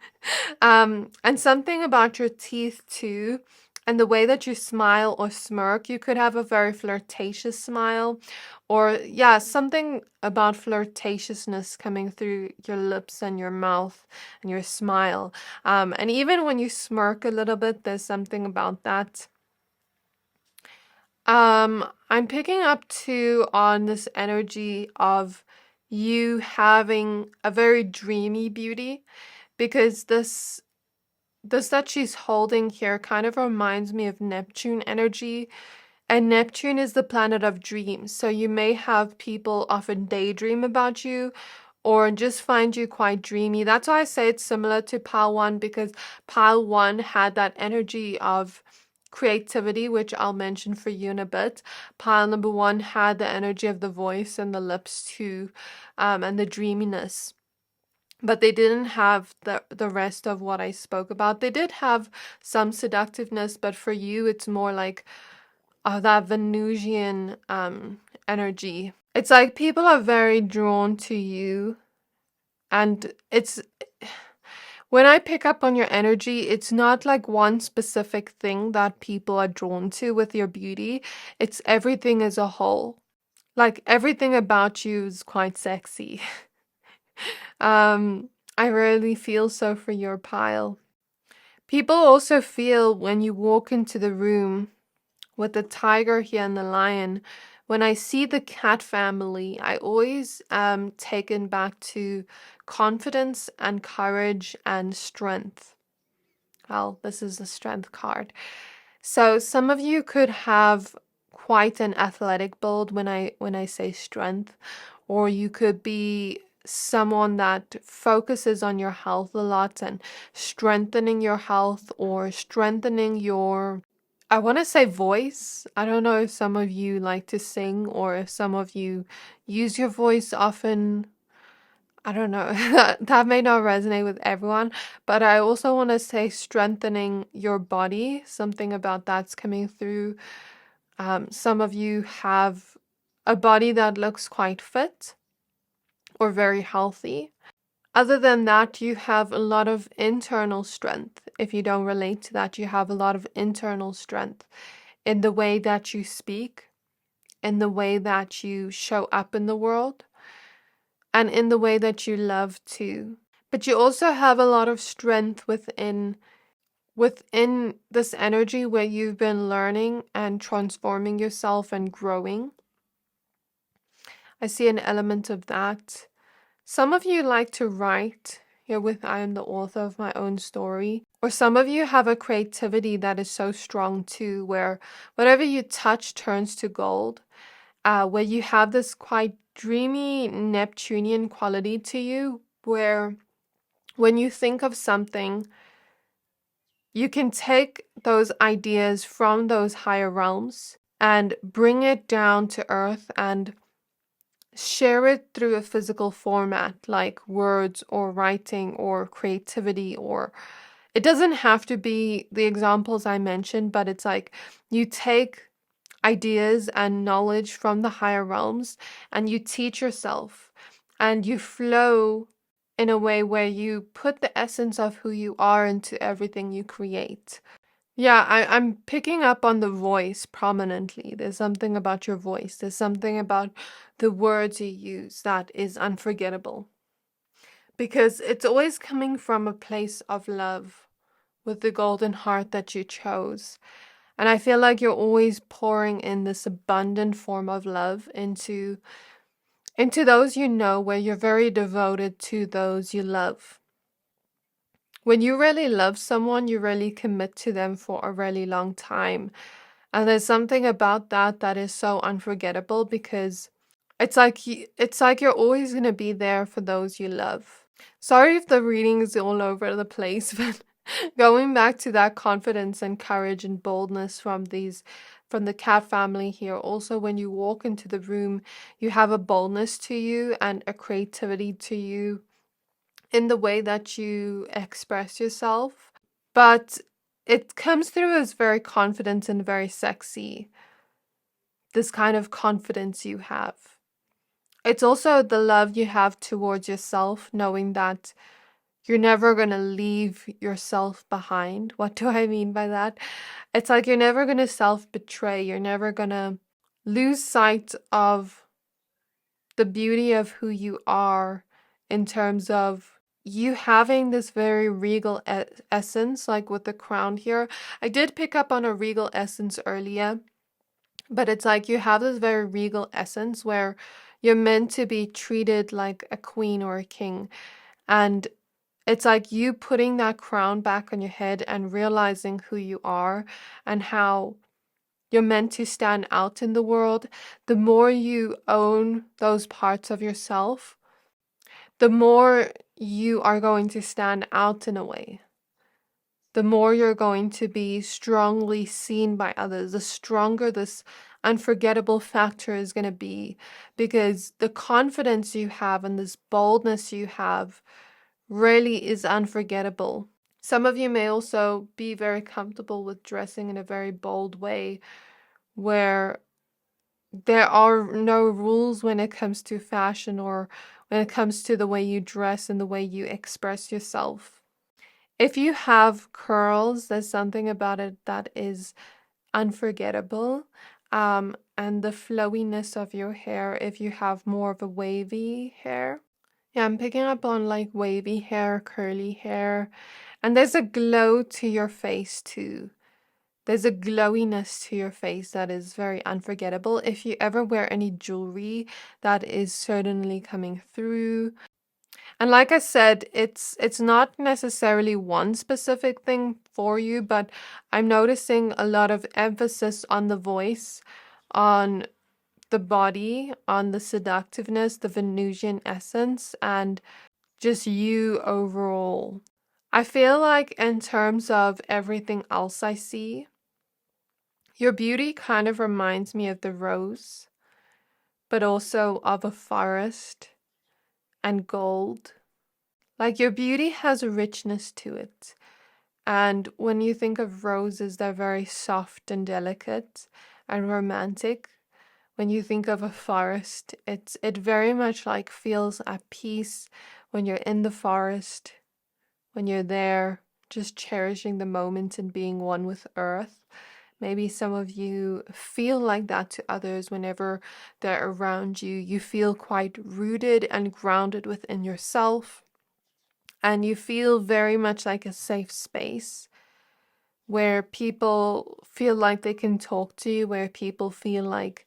And something about your teeth too, and the way that you smile or smirk. You could have a very flirtatious smile, or yeah, something about flirtatiousness coming through your lips and your mouth and your smile. And even when you smirk a little bit, there's something about that. I'm picking up too on this energy of you having a very dreamy beauty, because this that she's holding here kind of reminds me of Neptune energy. And Neptune is the planet of dreams. So you may have people often daydream about you or just find you quite dreamy. That's why I say it's similar to Pile 1, because Pile 1 had that energy of creativity, which I'll mention for you in a bit. Pile number 1 had the energy of the voice and the lips too, and the dreaminess. But they didn't have the rest of what I spoke about. They did have some seductiveness, but for you, it's more like that Venusian energy. It's like people are very drawn to you, and it's when I pick up on your energy, it's not like one specific thing that people are drawn to with your beauty. It's everything as a whole. Like everything about you is quite sexy. um, I really feel so for your pile. People also feel when you walk into the room with the tiger here and the lion. When I see the cat family, I always am taken back to confidence and courage and strength. Well, this is the strength card. So some of you could have quite an athletic build when I say strength, or you could be someone that focuses on your health a lot and strengthening your health or strengthening your, I want to say, voice. I don't know if some of you like to sing or if some of you use your voice often. I don't know. That may not resonate with everyone, but I also want to say strengthening your body. Something about that's coming through. Some of you have a body that looks quite fit or very healthy. Other than that, you have a lot of internal strength. If you don't relate to that, you have a lot of internal strength in the way that you speak, in the way that you show up in the world, and in the way that you love too. But you also have a lot of strength within this energy where you've been learning and transforming yourself and growing. I see an element of that. Some of you like to write. Herewith, I am the author of my own story. Or some of you have a creativity that is so strong too, where whatever you touch turns to gold. Where you have this quite dreamy Neptunian quality to you, where when you think of something, you can take those ideas from those higher realms and bring it down to earth and share it through a physical format like words or writing or creativity, or it doesn't have to be the examples I mentioned, but it's like you take ideas and knowledge from the higher realms and you teach yourself and you flow in a way where you put the essence of who you are into everything you create. Yeah, I'm picking up on the voice prominently. There's something about your voice. There's something about the words you use that is unforgettable. Because it's always coming from a place of love with the golden heart that you chose. And I feel like you're always pouring in this abundant form of love into those you know, where you're very devoted to those you love. When you really love someone, you really commit to them for a really long time. And there's something about that that is so unforgettable because it's like you're always going to be there for those you love. Sorry if the reading is all over the place, but going back to that confidence and courage and boldness from the cat family here. Also, when you walk into the room, you have a boldness to you and a creativity to you in the way that you express yourself. But it comes through as very confident and very sexy. This kind of confidence you have. It's also the love you have towards yourself, knowing that you're never going to leave yourself behind. What do I mean by that? It's like you're never going to self-betray. You're never going to lose sight of the beauty of who you are in terms of you having this very regal essence, like with the crown here. I did pick up on a regal essence earlier, but it's like you have this very regal essence where you're meant to be treated like a queen or a king. And it's like you putting that crown back on your head and realizing who you are and how you're meant to stand out in the world. The more you own those parts of yourself, the more you are going to stand out in a way. The more you're going to be strongly seen by others, the stronger this unforgettable factor is going to be, because the confidence you have and this boldness you have really is unforgettable. Some of you may also be very comfortable with dressing in a very bold way where there are no rules when it comes to fashion or when it comes to the way you dress and the way you express yourself. If you have curls, there's something about it that is unforgettable. And the flowiness of your hair, if you have more of a wavy hair. Yeah, I'm picking up on like wavy hair, curly hair. And there's a glow to your face too. There's a glowiness to your face that is very unforgettable. If you ever wear any jewelry, that is certainly coming through. And like I said, it's not necessarily one specific thing for you, but I'm noticing a lot of emphasis on the voice, on the body, on the seductiveness, the Venusian essence, and just you overall. I feel like in terms of everything else I see, your beauty kind of reminds me of the rose, but also of a forest and gold. Like your beauty has a richness to it. And when you think of roses, they're very soft and delicate and romantic. When you think of a forest, it very much like feels at peace when you're in the forest, when you're there, just cherishing the moment and being one with earth. Maybe some of you feel like that to others whenever they're around you. You feel quite rooted and grounded within yourself. And you feel very much like a safe space where people feel like they can talk to you, where people feel like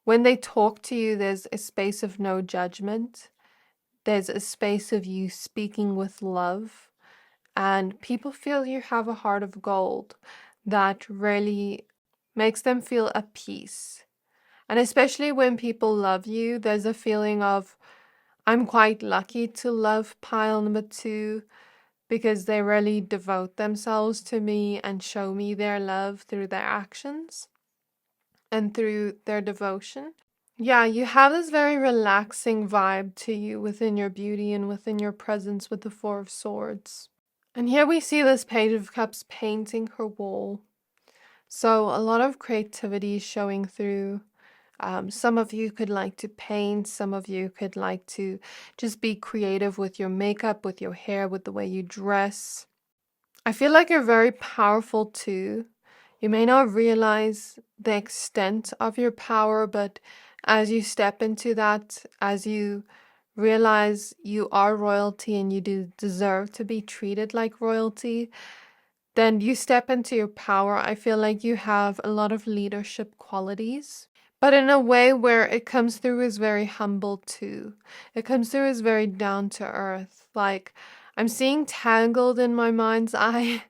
when they talk to you, there's a space of no judgment. There's a space of you speaking with love. And people feel you have a heart of gold that really makes them feel at peace. And especially when people love you, there's a feeling of, I'm quite lucky to love pile number 2 because they really devote themselves to me and show me their love through their actions and through their devotion. Yeah, you have this very relaxing vibe to you within your beauty and within your presence with the 4 of Swords. And here we see this Page of Cups painting her wall. So a lot of creativity showing through. Some of you could like to paint, some of you could like to just be creative with your makeup, with your hair, with the way you dress. I feel like you're very powerful too. You may not realize the extent of your power, but as you step into that, as you realize you are royalty and you do deserve to be treated like royalty, then you step into your power. I feel like you have a lot of leadership qualities, but in a way where it comes through as very humble too. It comes through as very down to earth. Like I'm seeing tangled in my mind's eye.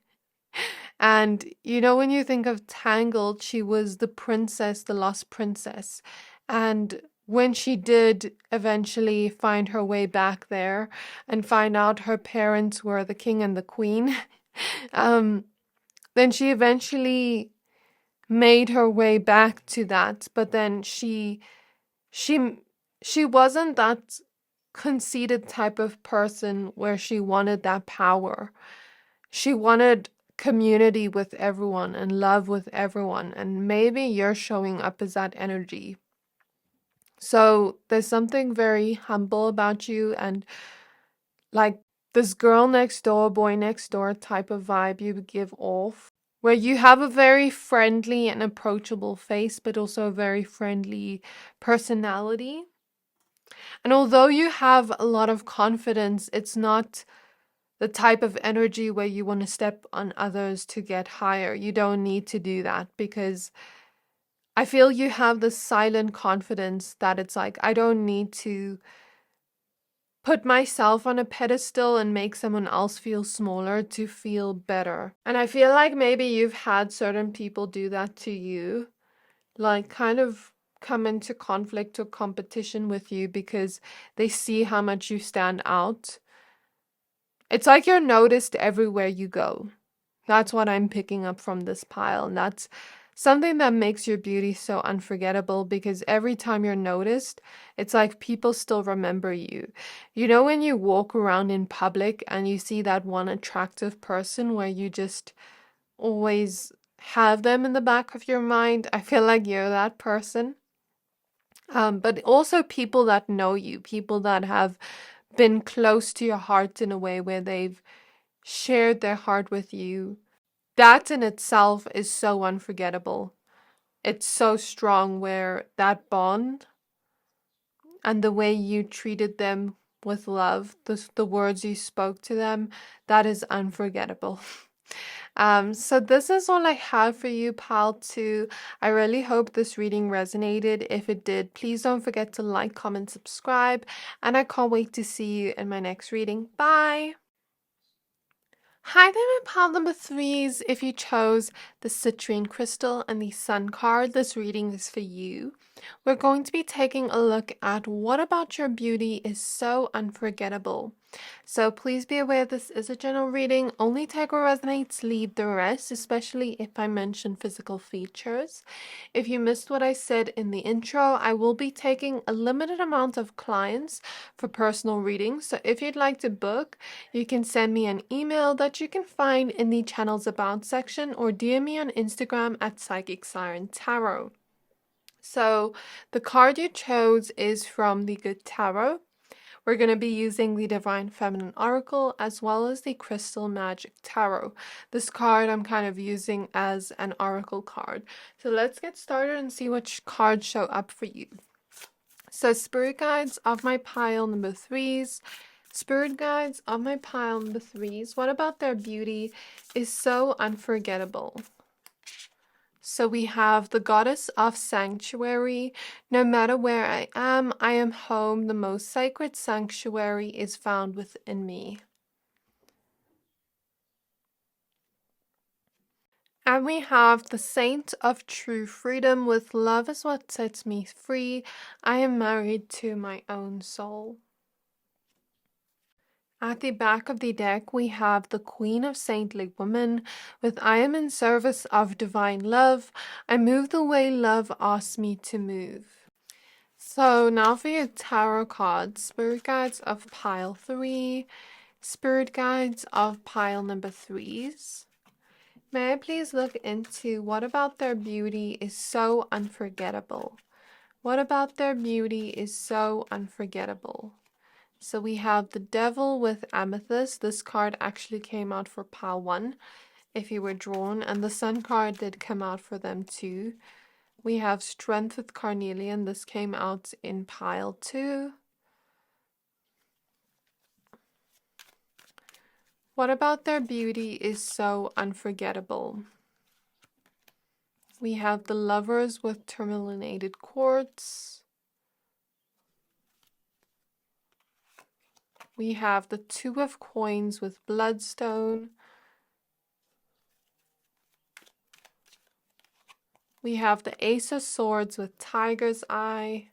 And you know, when you think of Tangled, she was the princess, the lost princess. And when she did eventually find her way back there and find out her parents were the king and the queen, um, then she eventually made her way back to that. But then she she wasn't that conceited type of person where she wanted that power. She wanted community with everyone and love with everyone, and maybe you're showing up as that energy. So there's something very humble about you, and like this girl next door, boy next door type of vibe you give off, where you have a very friendly and approachable face, but also a very friendly personality. And although you have a lot of confidence, it's not the type of energy where you want to step on others to get higher. You don't need to do that, because I feel you have this silent confidence that it's like, I don't need to put myself on a pedestal and make someone else feel smaller to feel better. And I feel like maybe you've had certain people do that to you, like kind of come into conflict or competition with you because they see how much you stand out. It's like you're noticed everywhere you go. That's what I'm picking up from this pile. And that's something that makes your beauty so unforgettable, because every time you're noticed, it's like people still remember you. You know, when you walk around in public and you see that one attractive person where you just always have them in the back of your mind, I feel like you're that person. But also people that know you, people that have been close to your heart in a way where they've shared their heart with you. That in itself is so unforgettable. It's so strong, where that bond and the way you treated them with love, the words you spoke to them, that is unforgettable. So this is all I have for you, pal 2. I really hope this reading resonated. If it did, please don't forget to like, comment, subscribe, and I can't wait to see you in my next reading. Bye! Hi there, my pal number 3s. If you chose the citrine crystal and the sun card, this reading is for you. We're going to be taking a look at what about your beauty is so unforgettable. So please be aware this is a general reading. Only take what resonates, leave the rest, especially if I mention physical features. If you missed what I said in the intro, I will be taking a limited amount of clients for personal readings. So if you'd like to book, you can send me an email that you can find in the channel's about section, or DM me on Instagram at Psychic Siren Tarot. So the card you chose is from the Good Tarot. We're going to be using the Divine Feminine Oracle as well as the Crystal Magic Tarot. This card I'm kind of using as an oracle card. So let's get started and see which cards show up for you. So Spirit Guides of my pile number 3s. Spirit Guides of my pile number 3s. What about their beauty is so unforgettable? So we have the Goddess of Sanctuary. No matter where I am home. The most sacred sanctuary is found within me. And we have the Saint of True Freedom. With love is what sets me free. I am married to my own soul. At the back of the deck, we have the Queen of Saintly Woman with I am in service of divine love. I move the way love asks me to move. So now for your tarot cards, Spirit Guides of pile 3, Spirit Guides of pile number 3s. May I please look into what about their beauty is so unforgettable? What about their beauty is so unforgettable? So we have the Devil with Amethyst. This card actually came out for pile 1 if you were drawn, and the Sun card did come out for them too. We have Strength with Carnelian. This came out in pile 2. What about their beauty is so unforgettable? We have the Lovers with Tourmalinated Quartz. We have the Two of Coins with Bloodstone. We have the Ace of Swords with Tiger's Eye.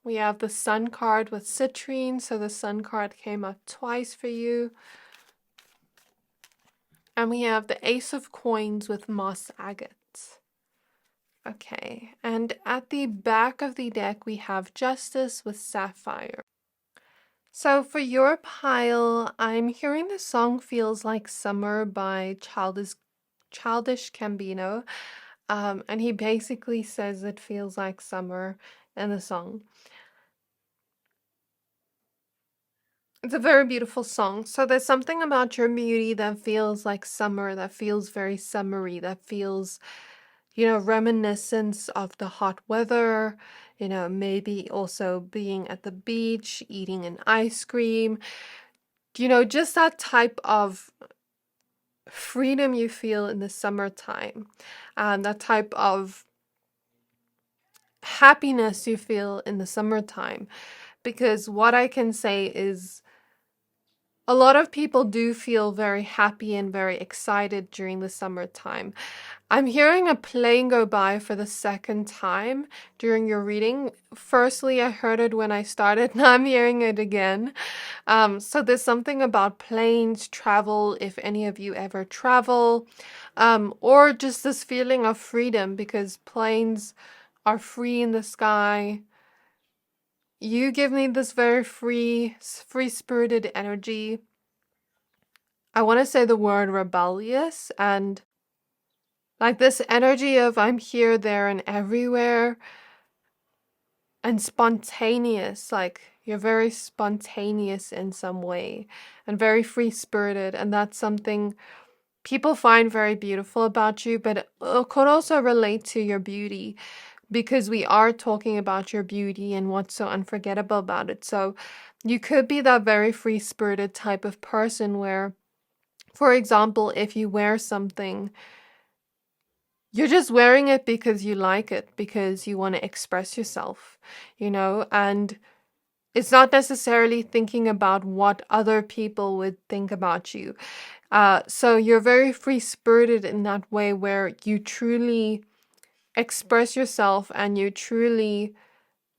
We have the Sun card with Citrine, so the Sun card came up twice for you. And we have the Ace of Coins with Moss Agate. Okay, and at the back of the deck we have Justice with Sapphire. So for your pile, I'm hearing the song Feels Like Summer by Childish Gambino. And he basically says it feels like summer in the song. It's a very beautiful song. So there's something about your beauty that feels like summer, that feels very summery, that feels, reminiscence of the hot weather, maybe also being at the beach, eating an ice cream, just that type of freedom you feel in the summertime, that type of happiness you feel in the summertime. Because what I can say is a lot of people do feel very happy and very excited during the summertime. I'm hearing a plane go by for the second time during your reading. Firstly, I heard it when I started. Now I'm hearing it again. So there's something about planes, travel, if any of you ever travel, or just this feeling of freedom because planes are free in the sky. You give me this very free-spirited energy. I want to say the word rebellious and like this energy of I'm here, there, and everywhere. And spontaneous, like you're very spontaneous in some way and very free-spirited. And that's something people find very beautiful about you, but it could also relate to your beauty because we are talking about your beauty and what's so unforgettable about it. So you could be that very free-spirited type of person where, for example, if you wear something, you're just wearing it because you like it, because you want to express yourself, and it's not necessarily thinking about what other people would think about you. So you're very free-spirited in that way where you truly express yourself and you truly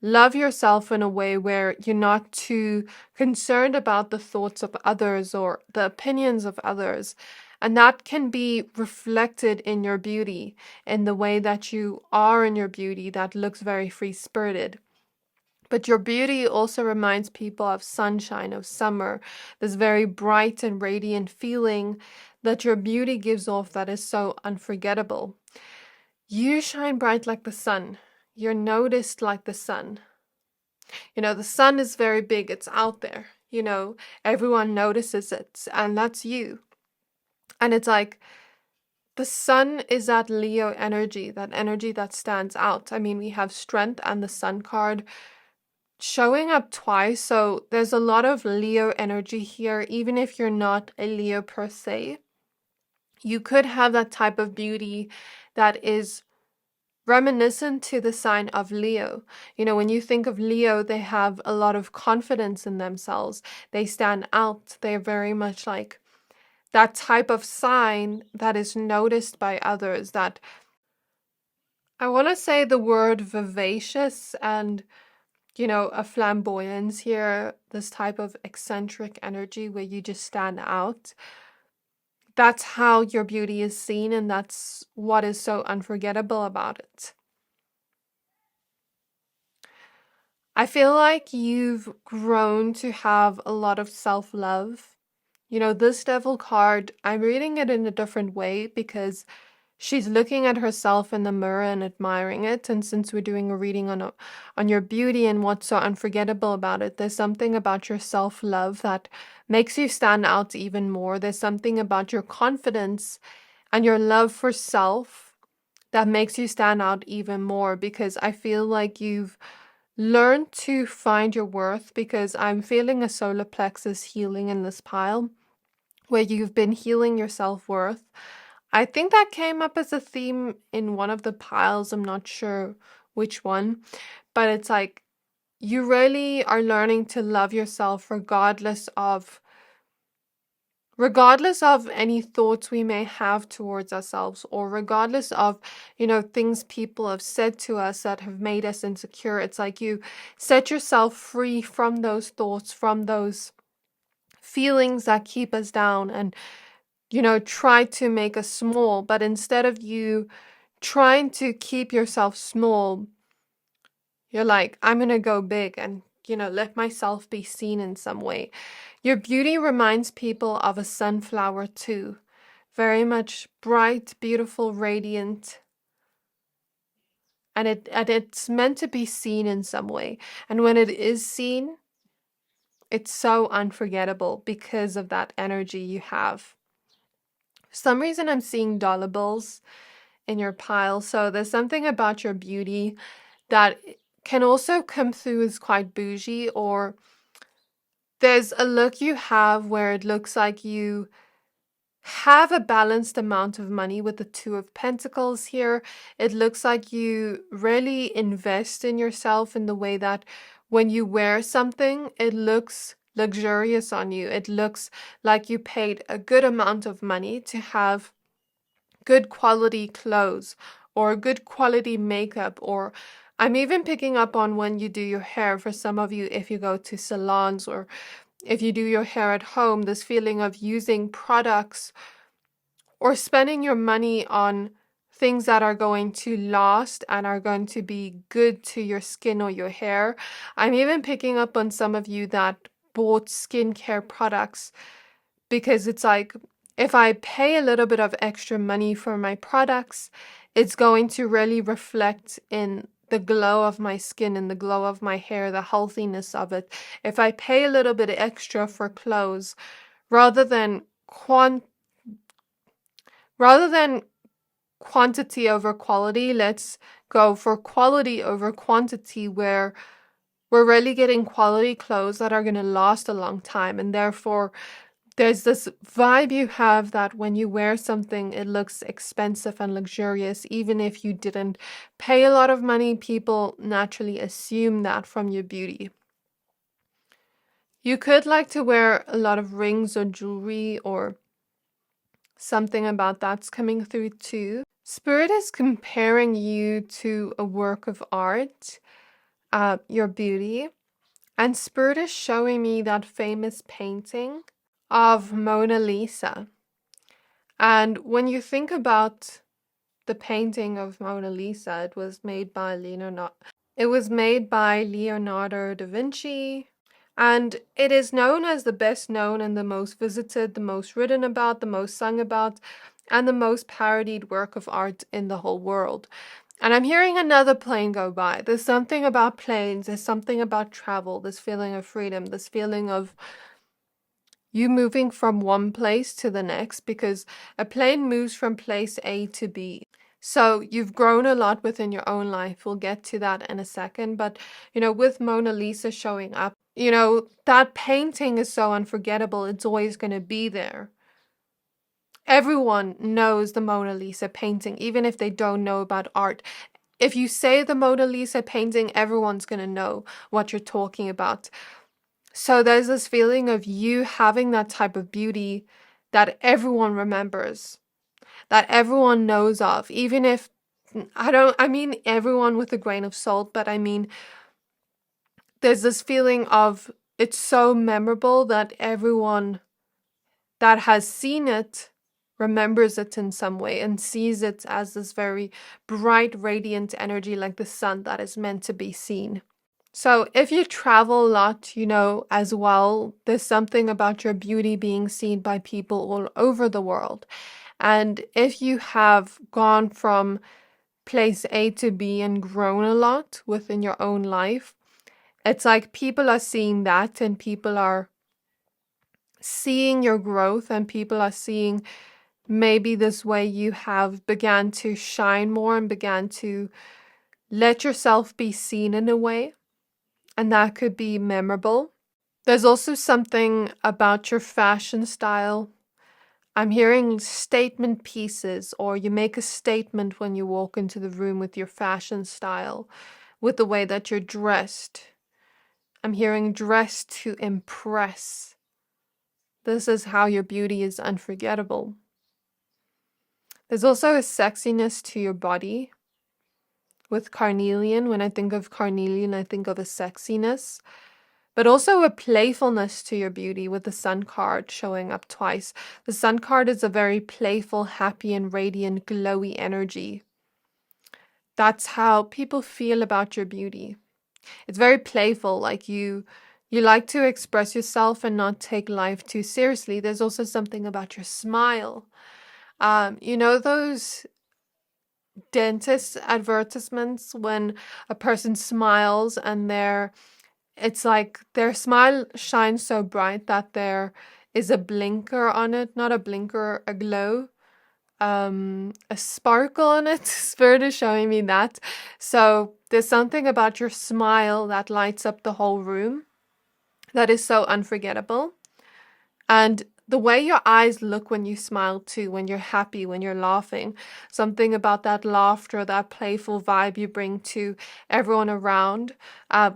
love yourself in a way where you're not too concerned about the thoughts of others or the opinions of others. And that can be reflected in your beauty, in the way that you are in your beauty that looks very free-spirited. But your beauty also reminds people of sunshine, of summer, this very bright and radiant feeling that your beauty gives off that is so unforgettable. You shine bright like the sun. You're noticed like the sun. The sun is very big. It's out there. Everyone notices it. And that's you. And it's like the sun is that Leo energy that stands out. I mean, we have strength and the sun card showing up twice. So there's a lot of Leo energy here. Even if you're not a Leo per se, you could have that type of beauty that is reminiscent to the sign of Leo. When you think of Leo, they have a lot of confidence in themselves. They stand out. They're very much like that type of sign that is noticed by others, that I want to say the word vivacious and, a flamboyance here, this type of eccentric energy where you just stand out. That's how your beauty is seen, and that's what is so unforgettable about it. I feel like you've grown to have a lot of self-love. This devil card, I'm reading it in a different way because she's looking at herself in the mirror and admiring it. And since we're doing a reading on your beauty and what's so unforgettable about it, there's something about your self-love that makes you stand out even more. There's something about your confidence and your love for self that makes you stand out even more, because I feel like you've learned to find your worth, because I'm feeling a solar plexus healing in this pile where you've been healing your self-worth. I think that came up as a theme in one of the piles. I'm not sure which one, but it's like you really are learning to love yourself regardless of regardless of any thoughts we may have towards ourselves, or regardless of, things people have said to us that have made us insecure. It's like you set yourself free from those thoughts, from those feelings that keep us down, and, try to make us small. But instead of you trying to keep yourself small, you're like, I'm going to go big and, let myself be seen in some way. Your beauty reminds people of a sunflower too. Very much bright, beautiful, radiant. And it's meant to be seen in some way. And when it is seen, it's so unforgettable because of that energy you have. For some reason, I'm seeing dollar bills in your pile. So there's something about your beauty that can also come through as quite bougie, or there's a look you have where it looks like you have a balanced amount of money with the Two of Pentacles here. It looks like you really invest in yourself in the way that when you wear something, it looks luxurious on you. It looks like you paid a good amount of money to have good quality clothes or good quality makeup. Or I'm even picking up on when you do your hair. For some of you, if you go to salons or if you do your hair at home, this feeling of using products or spending your money on things that are going to last and are going to be good to your skin or your hair. I'm even picking up on some of you that bought skincare products because it's like, if I pay a little bit of extra money for my products, it's going to really reflect in the glow of my skin and the glow of my hair, the healthiness of it. If I pay a little bit extra for clothes, rather than quantity over quality, let's go for quality over quantity, where we're really getting quality clothes that are going to last a long time. And therefore, there's this vibe you have that when you wear something, it looks expensive and luxurious. Even if you didn't pay a lot of money, people naturally assume that from your beauty. You could like to wear a lot of rings or jewelry, or something about that's coming through too. Spirit is comparing you to a work of art, your beauty. And Spirit is showing me that famous painting of Mona Lisa. And when you think about the painting of Mona Lisa, it was made by Leonardo da Vinci. And it is known as the best known and the most visited, the most written about, the most sung about, and the most parodied work of art in the whole world. And I'm hearing another plane go by. There's something about planes, there's something about travel, this feeling of freedom, this feeling of you moving from one place to the next, because a plane moves from place A to B. So you've grown a lot within your own life. We'll get to that in a second. But, with Mona Lisa showing up, that painting is so unforgettable. It's always going to be there. Everyone knows the Mona Lisa painting, even if they don't know about art. If you say the Mona Lisa painting, everyone's going to know what you're talking about. So there's this feeling of you having that type of beauty that everyone remembers, that everyone knows of, even if, I mean everyone with a grain of salt, but I mean, there's this feeling of it's so memorable that everyone that has seen it remembers it in some way and sees it as this very bright, radiant energy like the sun that is meant to be seen. So if you travel a lot, as well, there's something about your beauty being seen by people all over the world. And if you have gone from place A to B and grown a lot within your own life, it's like people are seeing that, and people are seeing your growth, and people are seeing maybe this way you have began to shine more and began to let yourself be seen in a way. And that could be memorable. There's also something about your fashion style. I'm hearing statement pieces, or you make a statement when you walk into the room with your fashion style, with the way that you're dressed. I'm hearing dressed to impress. This is how your beauty is unforgettable. There's also a sexiness to your body. With carnelian, when I think of carnelian, I think of a sexiness, but also a playfulness to your beauty with the sun card showing up twice. The sun card is a very playful, happy, and radiant, glowy energy. That's how people feel about your beauty. It's very playful, like you like to express yourself and not take life too seriously. There's also something about your smile. You know those dentist advertisements when a person smiles and it's like their smile shines so bright that there is a blinker on it, not a blinker, a glow, a sparkle on it. Spirit is showing me that. So there's something about your smile that lights up the whole room that is so unforgettable. And the way your eyes look when you smile too, when you're happy, when you're laughing, something about that laughter, that playful vibe you bring to everyone around.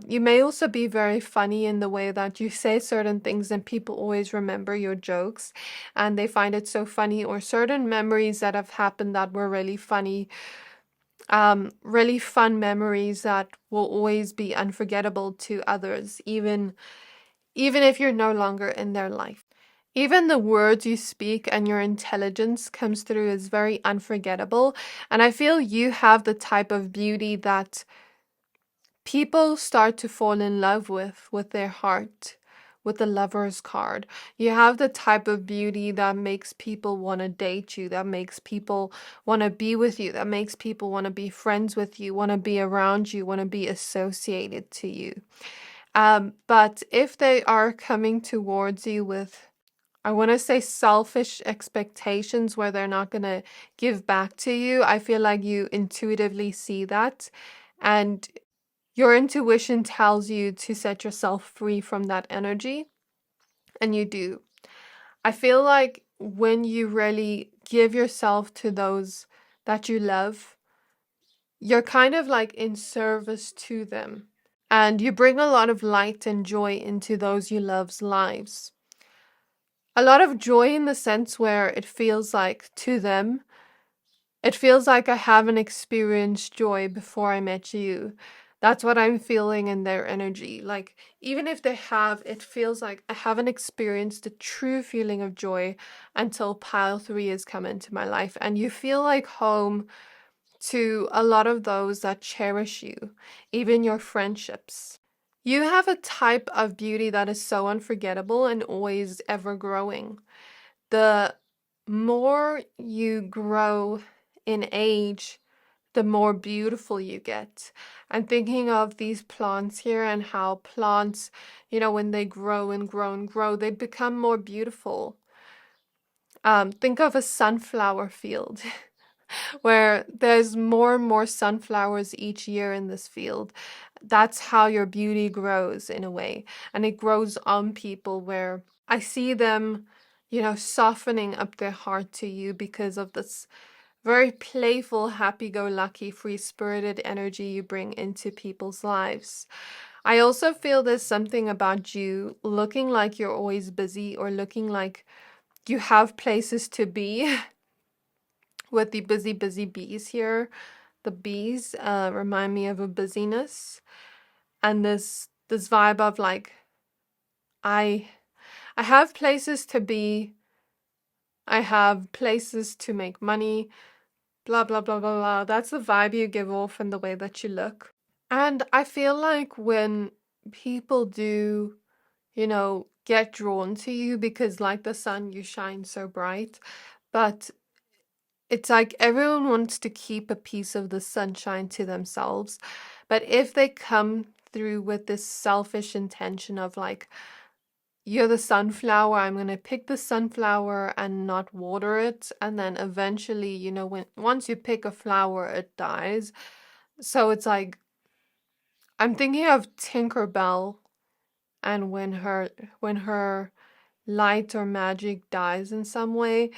You may also be very funny in the way that you say certain things and people always remember your jokes and they find it so funny, or certain memories that have happened that were really funny. Really fun memories that will always be unforgettable to others, even if you're no longer in their life. Even the words you speak and your intelligence comes through is very unforgettable. And I feel you have the type of beauty that people start to fall in love with their heart, with the lover's card. You have the type of beauty that makes people want to date you, that makes people want to be with you, that makes people want to be friends with you, want to be around you, want to be associated to you. But if they are coming towards you with, I want to say, selfish expectations where they're not going to give back to you, I feel like you intuitively see that. And your intuition tells you to set yourself free from that energy. And you do. I feel like when you really give yourself to those that you love, you're kind of like in service to them. And you bring a lot of light and joy into those you love's lives. A lot of joy in the sense where it feels like to them, it feels like I haven't experienced joy before I met you. That's what I'm feeling in their energy. Like, even if they have, it feels like I haven't experienced the true feeling of joy until pile 3 has come into my life. And you feel like home to a lot of those that cherish you, even your friendships. You have a type of beauty that is so unforgettable and always ever growing. The more you grow in age, the more beautiful you get. I'm thinking of these plants here and how plants, when they grow and grow and grow, they become more beautiful. Think of a sunflower field. Where there's more and more sunflowers each year in this field. That's how your beauty grows in a way. And it grows on people where I see them, softening up their heart to you because of this very playful, happy-go-lucky, free-spirited energy you bring into people's lives. I also feel there's something about you looking like you're always busy or looking like you have places to be. With the busy, busy bees here. The bees remind me of a busyness. And this vibe of like, I have places to be. I have places to make money. Blah, blah, blah, blah, blah. That's the vibe you give off in the way that you look. And I feel like when people do, get drawn to you because like the sun, you shine so bright. But it's like everyone wants to keep a piece of the sunshine to themselves. But if they come through with this selfish intention of like, you're the sunflower, I'm going to pick the sunflower and not water it. And then eventually, once you pick a flower, it dies. So it's like, I'm thinking of Tinkerbell and when her light or magic dies in some way.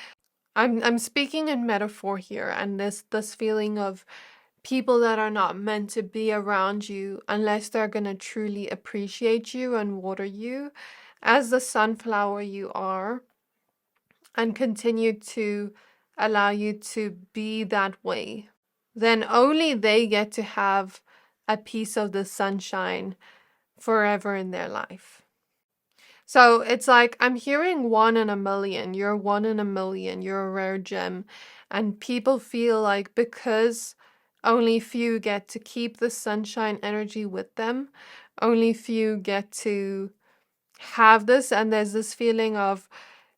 I'm speaking in metaphor here, and this feeling of people that are not meant to be around you unless they're gonna truly appreciate you and water you. as the sunflower you are, and continue to allow you to be that way, then only they get to have a piece of the sunshine forever in their life. So it's like, I'm hearing 1 in a million. You're 1 in a million. You're a rare gem. And people feel like because only few get to keep the sunshine energy with them, only few get to have this. And there's this feeling of,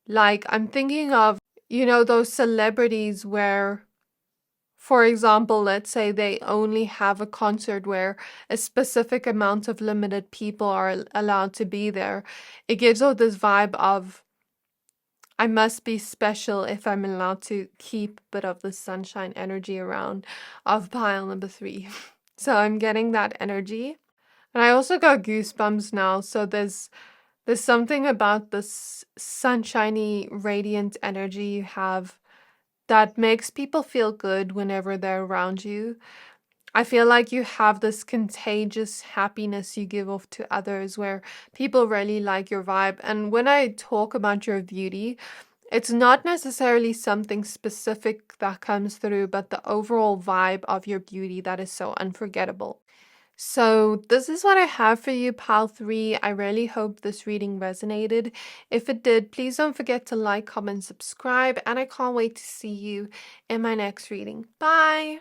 like, I'm thinking of, those celebrities where, for example, let's say they only have a concert where a specific amount of limited people are allowed to be there. It gives all this vibe of, I must be special if I'm allowed to keep a bit of the sunshine energy around of pile number 3. So I'm getting that energy. And I also got goosebumps now. So there's something about this sunshiny, radiant energy you have that makes people feel good whenever they're around you. I feel like you have this contagious happiness you give off to others where people really like your vibe. And when I talk about your beauty, it's not necessarily something specific that comes through, but the overall vibe of your beauty that is so unforgettable. So this is what I have for you, Pile 3. I really hope this reading resonated. If it did, please don't forget to like, comment, subscribe, and I can't wait to see you in my next reading. Bye!